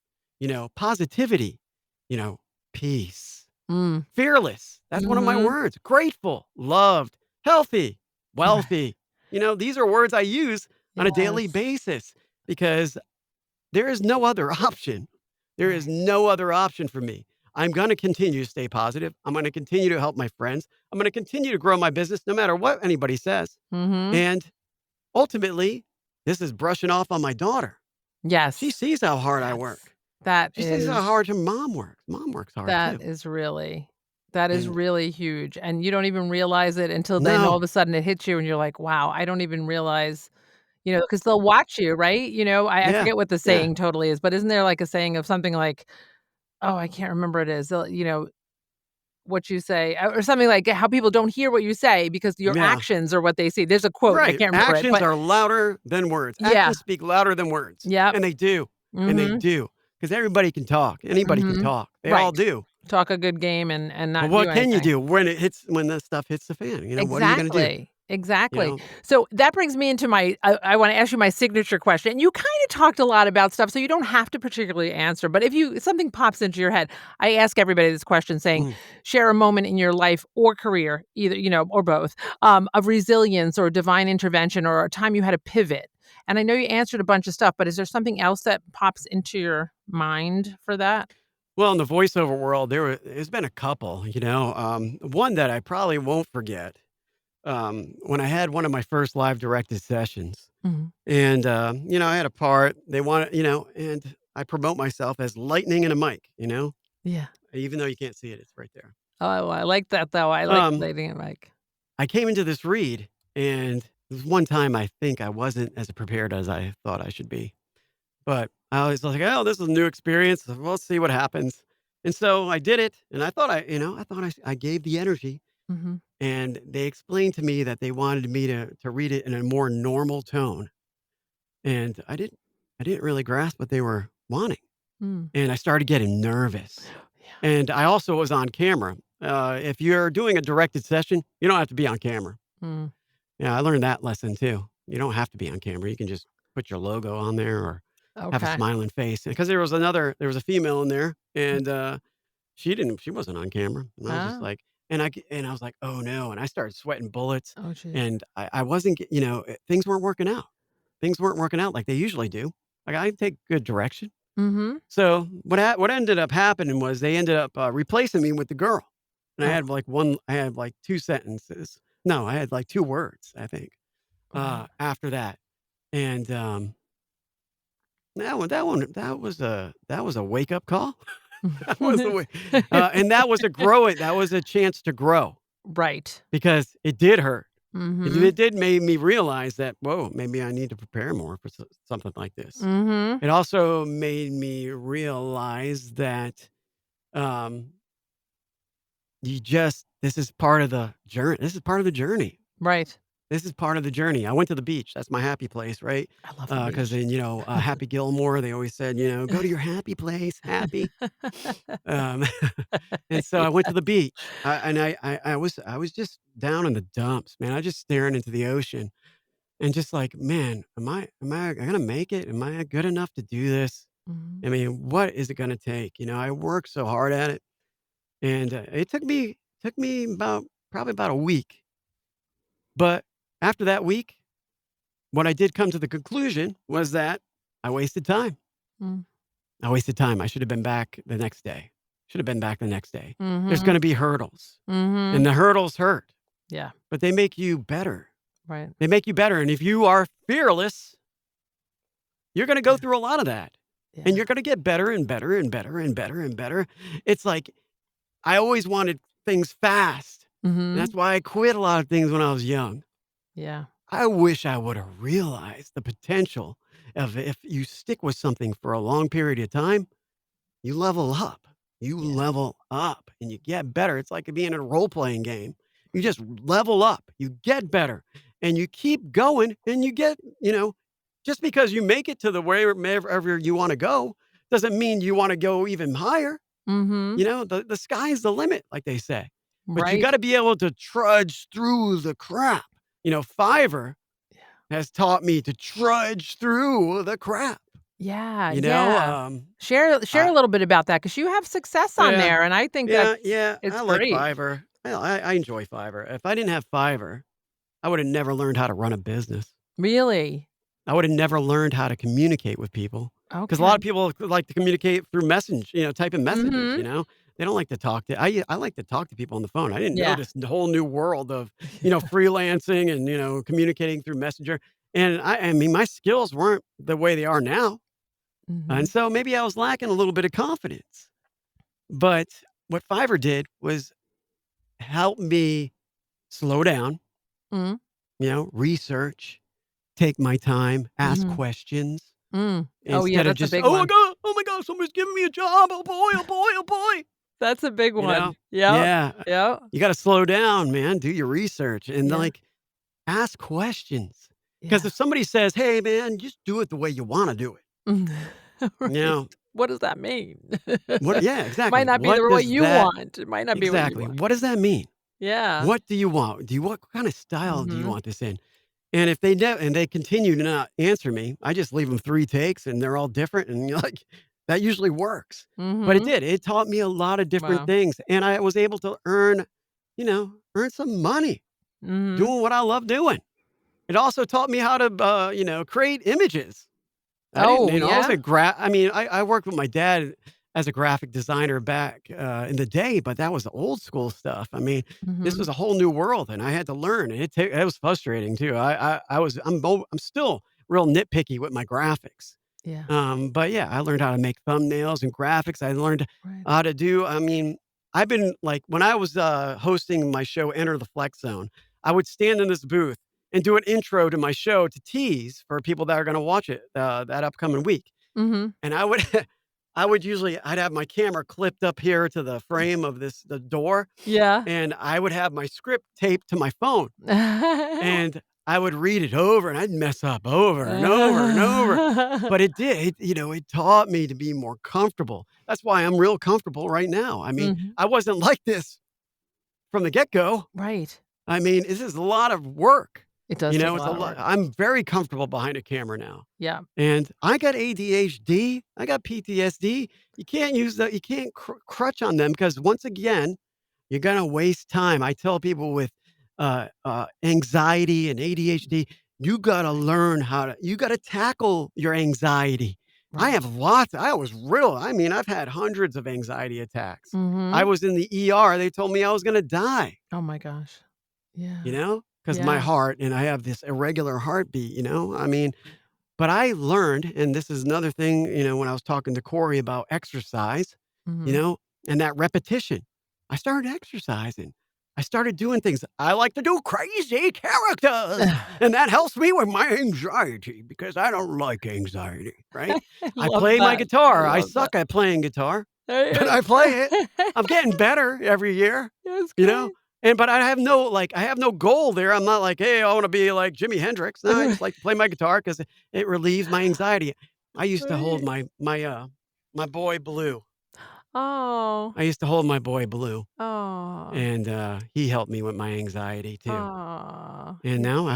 Positivity. Peace. Mm. Fearless. That's one of my Mm-hmm. words. Grateful, loved, healthy, Right. wealthy. These are words I use on a daily Yes. basis because there is no other option. There is Right. no other option for me. I'm going to continue to stay positive. I'm going to continue to help my friends. I'm going to continue to grow my business no matter what anybody says. Mm-hmm. And ultimately, this is brushing off on my daughter. She Yes. sees how hard I Yes. work. That She sees how is hard her mom works. Mom works hard that too. is really that is And really huge. And you don't even realize it until then all no, of a sudden it hits you and you're like, wow, I don't even realize, because they'll watch you, right? I yeah, forget what the yeah, saying totally is, but isn't there like a saying of something like, oh, I can't remember what it is. What you say, or something like how people don't hear what you say because your yeah. actions are what they see. There's a quote, I Right. can't remember it, Actions but are louder than words. yeah. Actions speak louder than words. Yep. And they do. And they Mhm. do. Because everybody can talk. Anybody can Mhm. talk. They all Right. do. Talk a good game and But not do what can you anything. do when the stuff hits the fan? What are you going to do? Exactly, You exactly. know? So that brings me into my I wanna ask you my signature question. You kinda talked a lot about stuff, so you don't have to particularly answer, but if something pops into your head, I ask everybody this question saying, Mm. "Share a moment in your life or career," either, or both, of resilience or divine intervention or a time you had to pivot. And I know you answered a bunch of stuff, but is there something else that pops into your mind for that? Well, in the voiceover world, there's been a couple, one that I probably won't forget. When I had one of my first live directed sessions, Mhm. and I had a part. They wanted, and I promote myself as lightning in a mic. Yeah. Even though you can't see it, it's right there. Oh, I like that, though. I like Um, Lady and Mike. I came into this read, and this one time I think I wasn't as prepared as I thought I should be. But I was like, "Oh, this is a new experience. We'll see what happens." And so I did it, and I thought I gave the energy, Mhm. and they explained to me that they wanted me to read it in a more normal tone, and I didn't really grasp what they were wanting, Mm. and I started getting nervous. Yeah. And I also was on camera. If you're doing a directed session, you don't have to be on camera. Mm. Yeah, I learned that lesson too. You don't have to be on camera. You can just put your logo on there or have a Okay. smiling face. Because there was a female in there, and she wasn't on camera, and I was just Oh. like, and I was like, oh no, and I started sweating bullets, Oh, geez. and I wasn't, things weren't working out. Things weren't working out like they usually do. Like I take good direction. Mhm. So what ended up happening was they ended up replacing me with the girl, and Oh, I had like 2 sentences. No, I had like 2 words, I think, wow. after that. And, that was a wake-up call. That was the way and that was a chance to grow Right. because it did hurt. Mhm. It did make me realize that, whoa, maybe I need to prepare more for something like this. Mhm. It also made me realize that um, this is part of the journey. This is part of the journey. Right. This is part of the journey. I went to the beach. That's my happy place, right? I love the Because beach. in, Happy Gilmore, they always said, go to your happy place, happy. Um, and so I went to Yeah. the beach, and I was just down in the dumps, man. I just staring into the ocean, and just like, man, am I gonna make it? Am I good enough to do this? Mhm. I mean, what is it gonna take? I worked so hard at it, and it took me about probably about a week. But after that week, what I did come to the conclusion was that I wasted time. Mm. I wasted time. I should have been back the next day. Should have been back the next day. There's Mhm. gonna be hurdles, and Mhm. the hurdles hurt, Yeah. but they make you better. Right. They make you better, and if you are fearless, you're gonna go Yeah. through a lot of that, and Yeah. you're gonna get better and better and better and better and better. It's like I always wanted things fast, and Mhm. that's why I quit a lot of things when I was young. Yeah. I wish I would have realized the potential of if you stick with something for a long period of time, you level up. You Yeah. level up and you get better. It's like being in a role playing game. You just level up, you get better, and you keep going and you get, just because you make it to the wherever you want to go doesn't mean you want to go even higher. Mhm. The sky's the limit, like they say. But you Right. got to be able to trudge through the crap. Fiverr Yeah. has taught me to trudge through the crap. Yeah. You know, Yeah. um, Share I a little bit about that because you have success on yeah, there, and I think yeah, that's yeah. it's I like great. Fiverr. I enjoy Fiverr. If I didn't have Fiverr, I would have never learned how to run a business. Really? I would have never learned how to communicate with people because a lot of Okay. people like to communicate through typing messages. Mhm. They don't like to talk to. I like to talk to people on the phone. I didn't know Yeah. this whole new world of freelancing and communicating through Messenger. And I mean, my skills weren't the way they are now, and Mhm. so maybe I was lacking a little bit of confidence. But what Fiverr did was help me slow down, Mm. research, take my time, ask Mhm. questions Mm. Oh, yeah, instead of that's a just, big "Oh my one. god, oh my god, somebody's giving me a job. Oh boy, oh boy, oh boy." That's a big You know? one. Yep. Yeah. Yep. You gotta slow down, man. Do your research and, Yeah. like, ask questions. Because Yeah. if somebody says, "Hey, man, just do it the way you wanna do it." You Right. know? What does that mean? Yeah, Might exactly. not be What what does you that want. It might not be what you exactly. want. What does that mean? Yeah. What do you want? What kind of style do you Mhm. want this in? And if they continue to not answer me, I just leave them 3 takes and they're all different and you're like, that usually works. But it Mhm. did. It taught me a lot of different Wow. things and I was able to earn some money Mhm. doing what I love doing. It also taught me how to, create images. I didn't, Oh, I was yeah? I mean, I worked with my dad as a graphic designer back in the day, but that was old school stuff. I mean, this was Mhm. a whole new world, and I had to learn, and it was frustrating too. I'm still real nitpicky with my graphics, Yeah. but yeah, I learned how to make thumbnails and graphics. I learned Right. how to do. I mean, I've been like when I was hosting my show, Enter the Flex Zone. I would stand in this booth and do an intro to my show to tease for people that are going to watch it that upcoming week. Mhm. And I would I'd have my camera clipped up here to the frame of the door, Yeah. and I would have my script taped to my phone, and I would read it over, and I'd mess up over and over and over. But it taught me to be more comfortable. That's why I'm real comfortable right now. I mean, Mhm. I wasn't like this from the get-go. Right. I mean, this is a lot of work. It does take a It's a lot of lot. work. I'm very comfortable behind a camera now. Yeah. And I got ADHD, I got PTSD. You can't crutch on them because once again, you're gonna waste time. I tell people with anxiety and ADHD, you gotta tackle your anxiety. I Right. have lots. I mean, I've had hundreds of anxiety attacks. I Mhm. was in the ER. They told me I was gonna die. Oh my gosh. Yeah. Because my Yeah. heart and I have this irregular heartbeat. I mean, but I learned, and this is another thing, when I was talking to Corey about exercise, you Mhm. know, and that repetition. I started exercising. I started doing things. I like to do crazy characters, and that helps me with my anxiety because I don't like anxiety, right? I Love play my that. guitar. I Love that. suck at playing guitar, There but you I play it. go. I'm getting better every year, That's you great. know? But I have no goal there. I'm not like, hey, I want to be like Jimi Hendrix. No, I just like to play my guitar because it relieves my anxiety. I used to hold Right. my boy Blue. Oh. I used to hold my boy Blue, Oh. and he helped me with my anxiety too. Oh. And now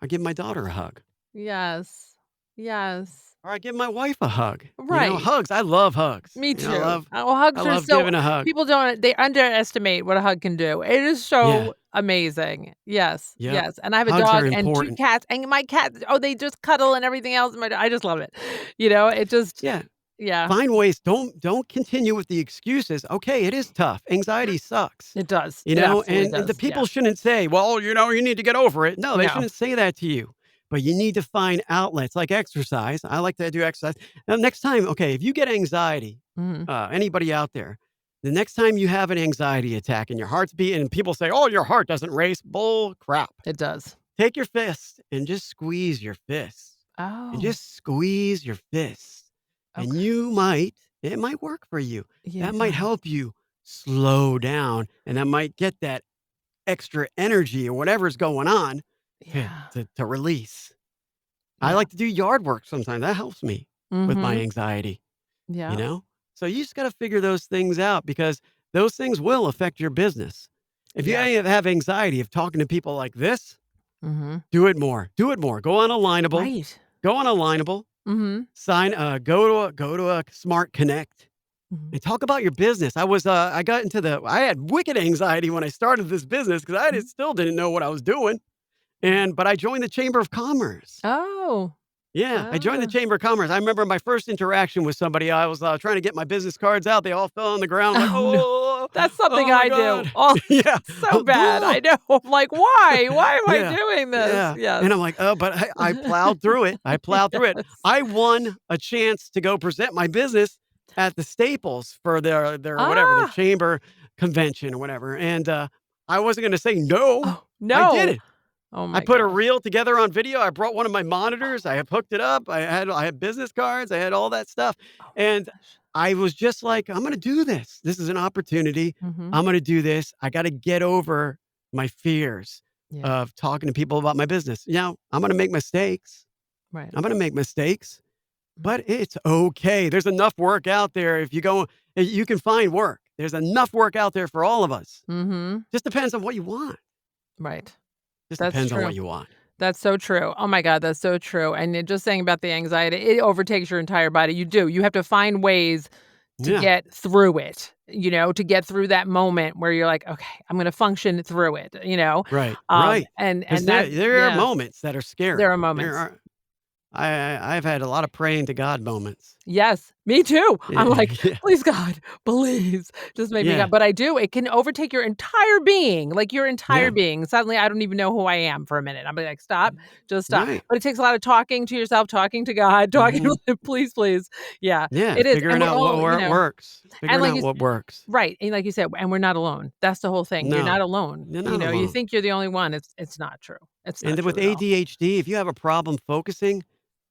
I give my daughter a hug, Yes. Yes. or I give my wife a hug. Right. Hugs. I love hugs. Me I too. love Well, I hugs are love so giving a hug. people they underestimate what a hug can do. It is Yeah. so amazing. Yes, Yep. yes, and I have a Hugs are dog and 2 important. cats, and my cats, they just cuddle and everything else. I just love it. It just Yeah. yeah, Find ways. Don't continue with the excuses. Okay, it is tough. Anxiety sucks. it does. It absolutely And the does. Yeah. people shouldn't say, well, you need to get over it. No, they No. shouldn't say that to you. But you need to find outlets like exercise. I like to do exercise. Now, next time, okay, if you get anxiety, Mhm. anybody out there, the next time you have an anxiety attack and your heart's beating and people say, oh, your heart doesn't race, bull crap. It does. Take your fist and just squeeze your fists. And Oh, just squeeze your fists. And okay. it might work for you. Yeah. That might help you slow down and that might get that extra energy or whatever's going on Yeah. to release. I Yeah. like to do yard work sometimes. That helps me with my Mhm. anxiety, you Yeah. know? So you just got to figure those things out because those things will affect your business. If you Yes. have anxiety of talking to people like this, Mhm. do it more. Do it more. Go on Alignable. Right. Go on Alignable. Mhm. Go to a Smart Connect Mhm. and talk about your business. I had wicked anxiety when I started this business because Mhm. still didn't know what I was doing. But I joined the Chamber of Commerce. Oh. Yeah, I joined the Ah. Chamber of Commerce. I remember my first interaction with somebody. I was trying to get my business cards out. They all fell on the ground. I'm like, Oh, no. oh, That's something oh my I do. God. Oh, Yeah. so bad. I know. I'm like, "Why? Why am I Yeah. doing this?" Yeah. Yes. And I'm like, oh, but I plowed through it. I plowed through it. Yes. I won a chance to go present my business at the Staples for their whatever, the Ah! chamber convention or whatever. And I wasn't going to say no. Oh, I did no. it. Oh I my put a gosh. reel together on video. I brought one of my monitors. I have hooked it up. I had business cards. I had all that stuff. Oh my And gosh. I was just like, I'm going to do this. This is an opportunity. Mhm. I'm going to do this. I got to get over my fears Yeah. of talking to people about my business. I'm going to make mistakes. Right. I'm going to make mistakes, Mhm. but it's okay. There's enough work out there. You can find work. There's enough work out there for all of us. Mhm. Just depends on what you want. Right. Just That's depends on true. what you want. That's so true. Oh my god, that's so true. And you're just saying about the anxiety, it overtakes your entire body. You do. You have to find ways to Yeah. get through it, to get through that moment where you're like, "Okay, I'm gonna function through it," Right. Right. Because And that's there are yeah, moments that are there scary. are There moments. are. I've had a lot of praying to God moments. Yes, me too. I'm like, Yeah. "Please, God, please, just make me Yeah. God." But I do. It can overtake your entire being, like, your entire Yeah. being. Suddenly, I don't even know who I am for a minute. I'm like, "Stop. Just stop." Right. But it takes a lot of talking to yourself, talking to God, talking Hmm. to him, "Please, please." Yeah, Yeah. it is, and Figuring we're out all, where it works. and Figuring like out you what works. right, and like you said, and we're not alone. That's the whole thing. You're not No, alone. you're not You alone. think you're the only one. It's not true. It's And not then with true at all. ADHD, if you have a problem focusing,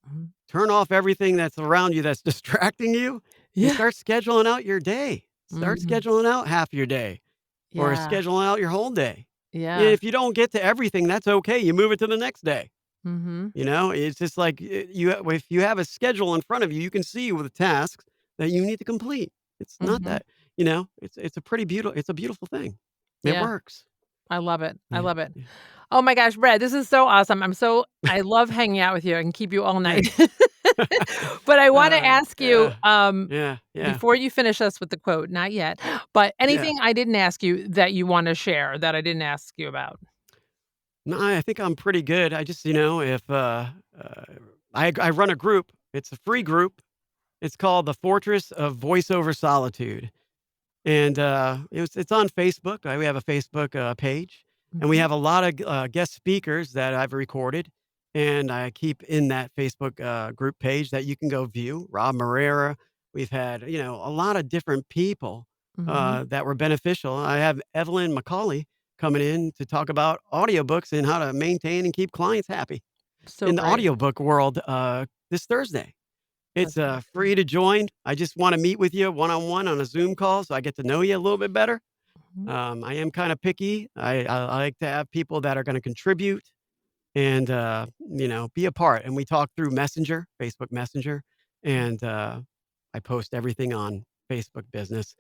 Mhm. turn off everything that's around you that's distracting you and Yeah. start scheduling out your day. Start Mhm. scheduling out half your day or Yeah. scheduling out your whole day. And Yeah. if you don't get to everything, that's okay. You move it to the next day. Mhm. It's just like if you have a schedule in front of you, you can see with the tasks that you need to complete. It's not Mhm. that, it's a beautiful thing. It Yeah. works. I love it. I Yeah. love it. Yeah. Oh my gosh, Brad, this is so awesome. I love hanging out with you. I can keep you all Yeah. night. But I wanna ask you, Yeah. Yeah. Yeah. before you finish us with the quote, not yet, but Yeah. anything I didn't ask you that you wanna share that I didn't ask you about? No, I think I'm pretty good. I just, if I run a group, it's a free group. It's called the Fortress of Voiceover Solitude. And it's on Facebook. We have a Facebook page, and we Mhm. have a lot of guest speakers that I've recorded, and I keep in that Facebook group page that you can go view. Rob Morera. We've had a lot of different people Mhm. that were beneficial. I have Evelyn McCauley. coming in to talk about audiobooks and how to maintain and keep clients happy So in the great. audiobook world this Thursday. It's That's awesome. free to join. I just want to meet with you one-on-one on a Zoom call so I get to know you a little bit better. Mhm. I am kind of picky. I like to have people that are going to contribute and, be a part. And we talk through Messenger, Facebook Messenger, and I post everything on Facebook Business.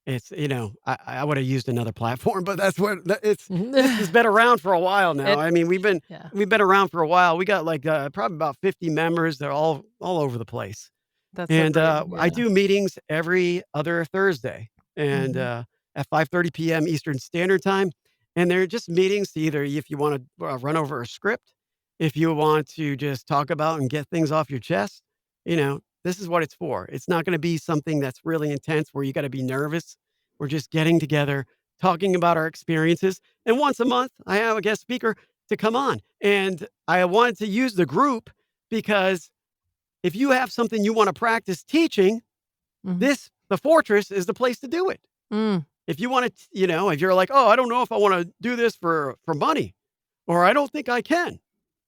It's, I would have used another platform, but that's what this has been around for a while now. It, I mean, yeah, we've been around for a while. We got like probably about 50 members. They're all over the place. that's so And great. I Yeah. do meetings every other Thursday and Mhm. at 5:30 p.m. Eastern Standard Time. And they're just meetings to either if you want to run over a script, if you want to just talk about and get things off your chest, this is what it's for. It's not going to be something that's really intense where you got to be nervous. We're just getting together, talking about our experiences. And once a month, I have a guest speaker to come on. And I wanted to use the group because if you have something you want to practice teaching, Mhm. the fortress is the place to do it. Mm. If you want to, if you're like, oh, I don't know if I want to do this for money, or I don't think I can.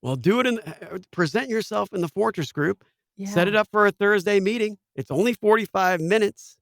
Well, do it present yourself in the fortress group, set it Yeah. up for a Thursday meeting. It's only 45 minutes.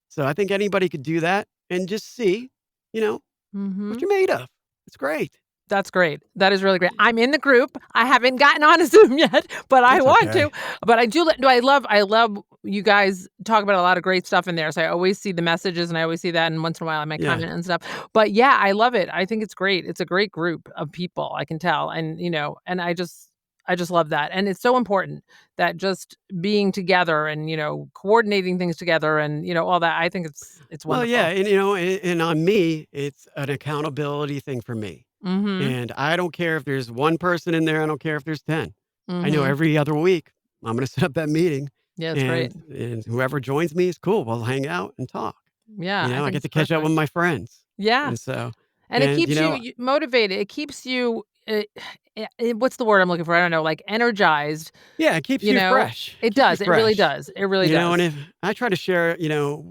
So I think anybody could do that and just see, what Mhm. you're made of. It's great. That's great. That is really great. I'm in the group. I haven't gotten on a Zoom yet, but I That's want to. okay. But I do. No, I love you guys talk about a lot of great stuff in there. So I always see the messages, and I always see that. And once in a while, I might Yeah. comment and stuff. But yeah, I love it. I think it's great. It's a great group of people. I can tell, and and I just love that. And it's so important that just being together and coordinating things together and all that. I think it's Well, yeah. wonderful. And, and on me, it's an accountability thing for me. Mm-hmm. And I don't care if there's one person in there. I don't care if there's 10. I know Mm-hmm. every other week I'm going to set up that meeting Yeah, it's great. and whoever joins me is cool. We'll hang out and talk. Yeah, I I think get it's to catch up with perfect. my friends. Yeah. And so, And it and keeps you motivated. It keeps you, what's the word I'm looking for? I don't know, like energized. yeah, it keeps You you know, fresh. it Keeps you does. It really fresh. does. It really And does. if I try to share,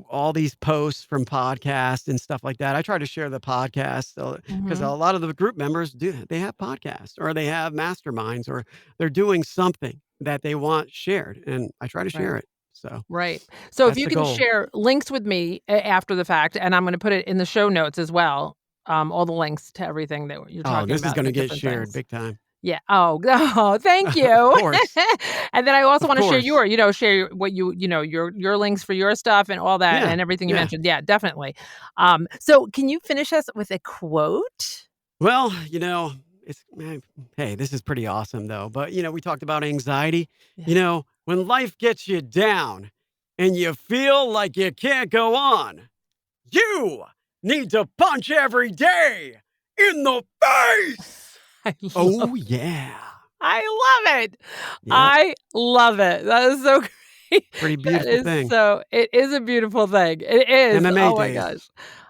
all these posts from podcasts and stuff like that, I try to share the podcast because a Hmm. lot of the group members they have podcasts or they have masterminds or they're doing something that they want shared. And I try to Right. share it. So Right. So if that's you the can goal. share links with me after the fact, and I'm going to put it in the show notes as well. All the links to everything that you're Oh, talking this is about, going the to get different shared things. big time. Yeah. Oh, oh, thank Of you. course. And then I also Of want to share course. share what your links for your stuff and all that Yeah. and everything you Yeah. mentioned. Yeah, definitely. So can you finish us with a quote? Well, hey, this is pretty awesome though. But, we talked about anxiety. Yeah. When life gets you down and you feel like you can't go on, you need to punch every day in the face. I love Oh, yeah. I love it. Yeah. I love it. That is so great. Pretty That beautiful is thing. it is a beautiful thing. It is. MMA Oh my days. gosh.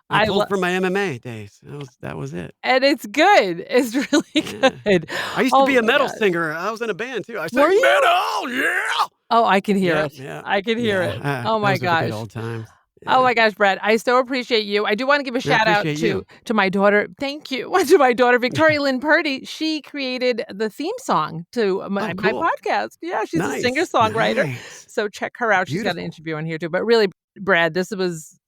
I I pulled love from my MMA days. That was it. and it's good. It's really Yeah. good. I used to Oh be a my metal gosh. singer. I was in a band too. I Were sang you? metal. Yeah. Oh, I can hear Yeah. it. Yeah. I can hear it. Yeah. Oh my Those were the good gosh. old times. Oh Yeah. my gosh, Brett, I so appreciate you. I do want to give a I shout out appreciate you. to my daughter. Thank you. To my daughter, Victoria Lynn Purdy. She created the theme song to Oh, my cool. podcast. Yeah, she's a Nice. singer-songwriter. Nice. So check her out. She's got an Beautiful. interview on here too. But really, Brad, this was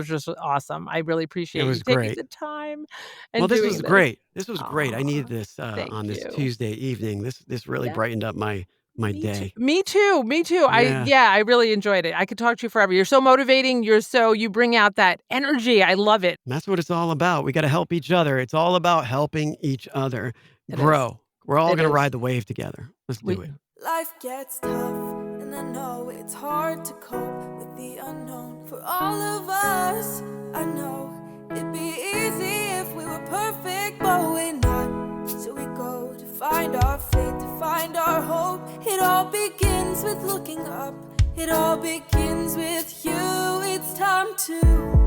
just awesome. I really It appreciate you was taking great. the time Well, and this doing was this. great. This was great. I needed Aw, this thank on this you. Tuesday evening. This really Yeah. brightened up my Me too. day. Me too. Me too. Yeah. I really enjoyed it. I could talk to you forever. You're so motivating. You bring out that energy. I love it. And that's what it's all about. We got to help each other. It's all about helping each other It is. grow. We're all It going to is. ride the wave together. Let's do We it. Life gets tough, and I know it's hard to cope with the unknown. For all of us, I know it'd be easy if we were perfect, but we're not. So we go to find our faith, to find our hope. It all begins with looking up. It all begins with you. It's time to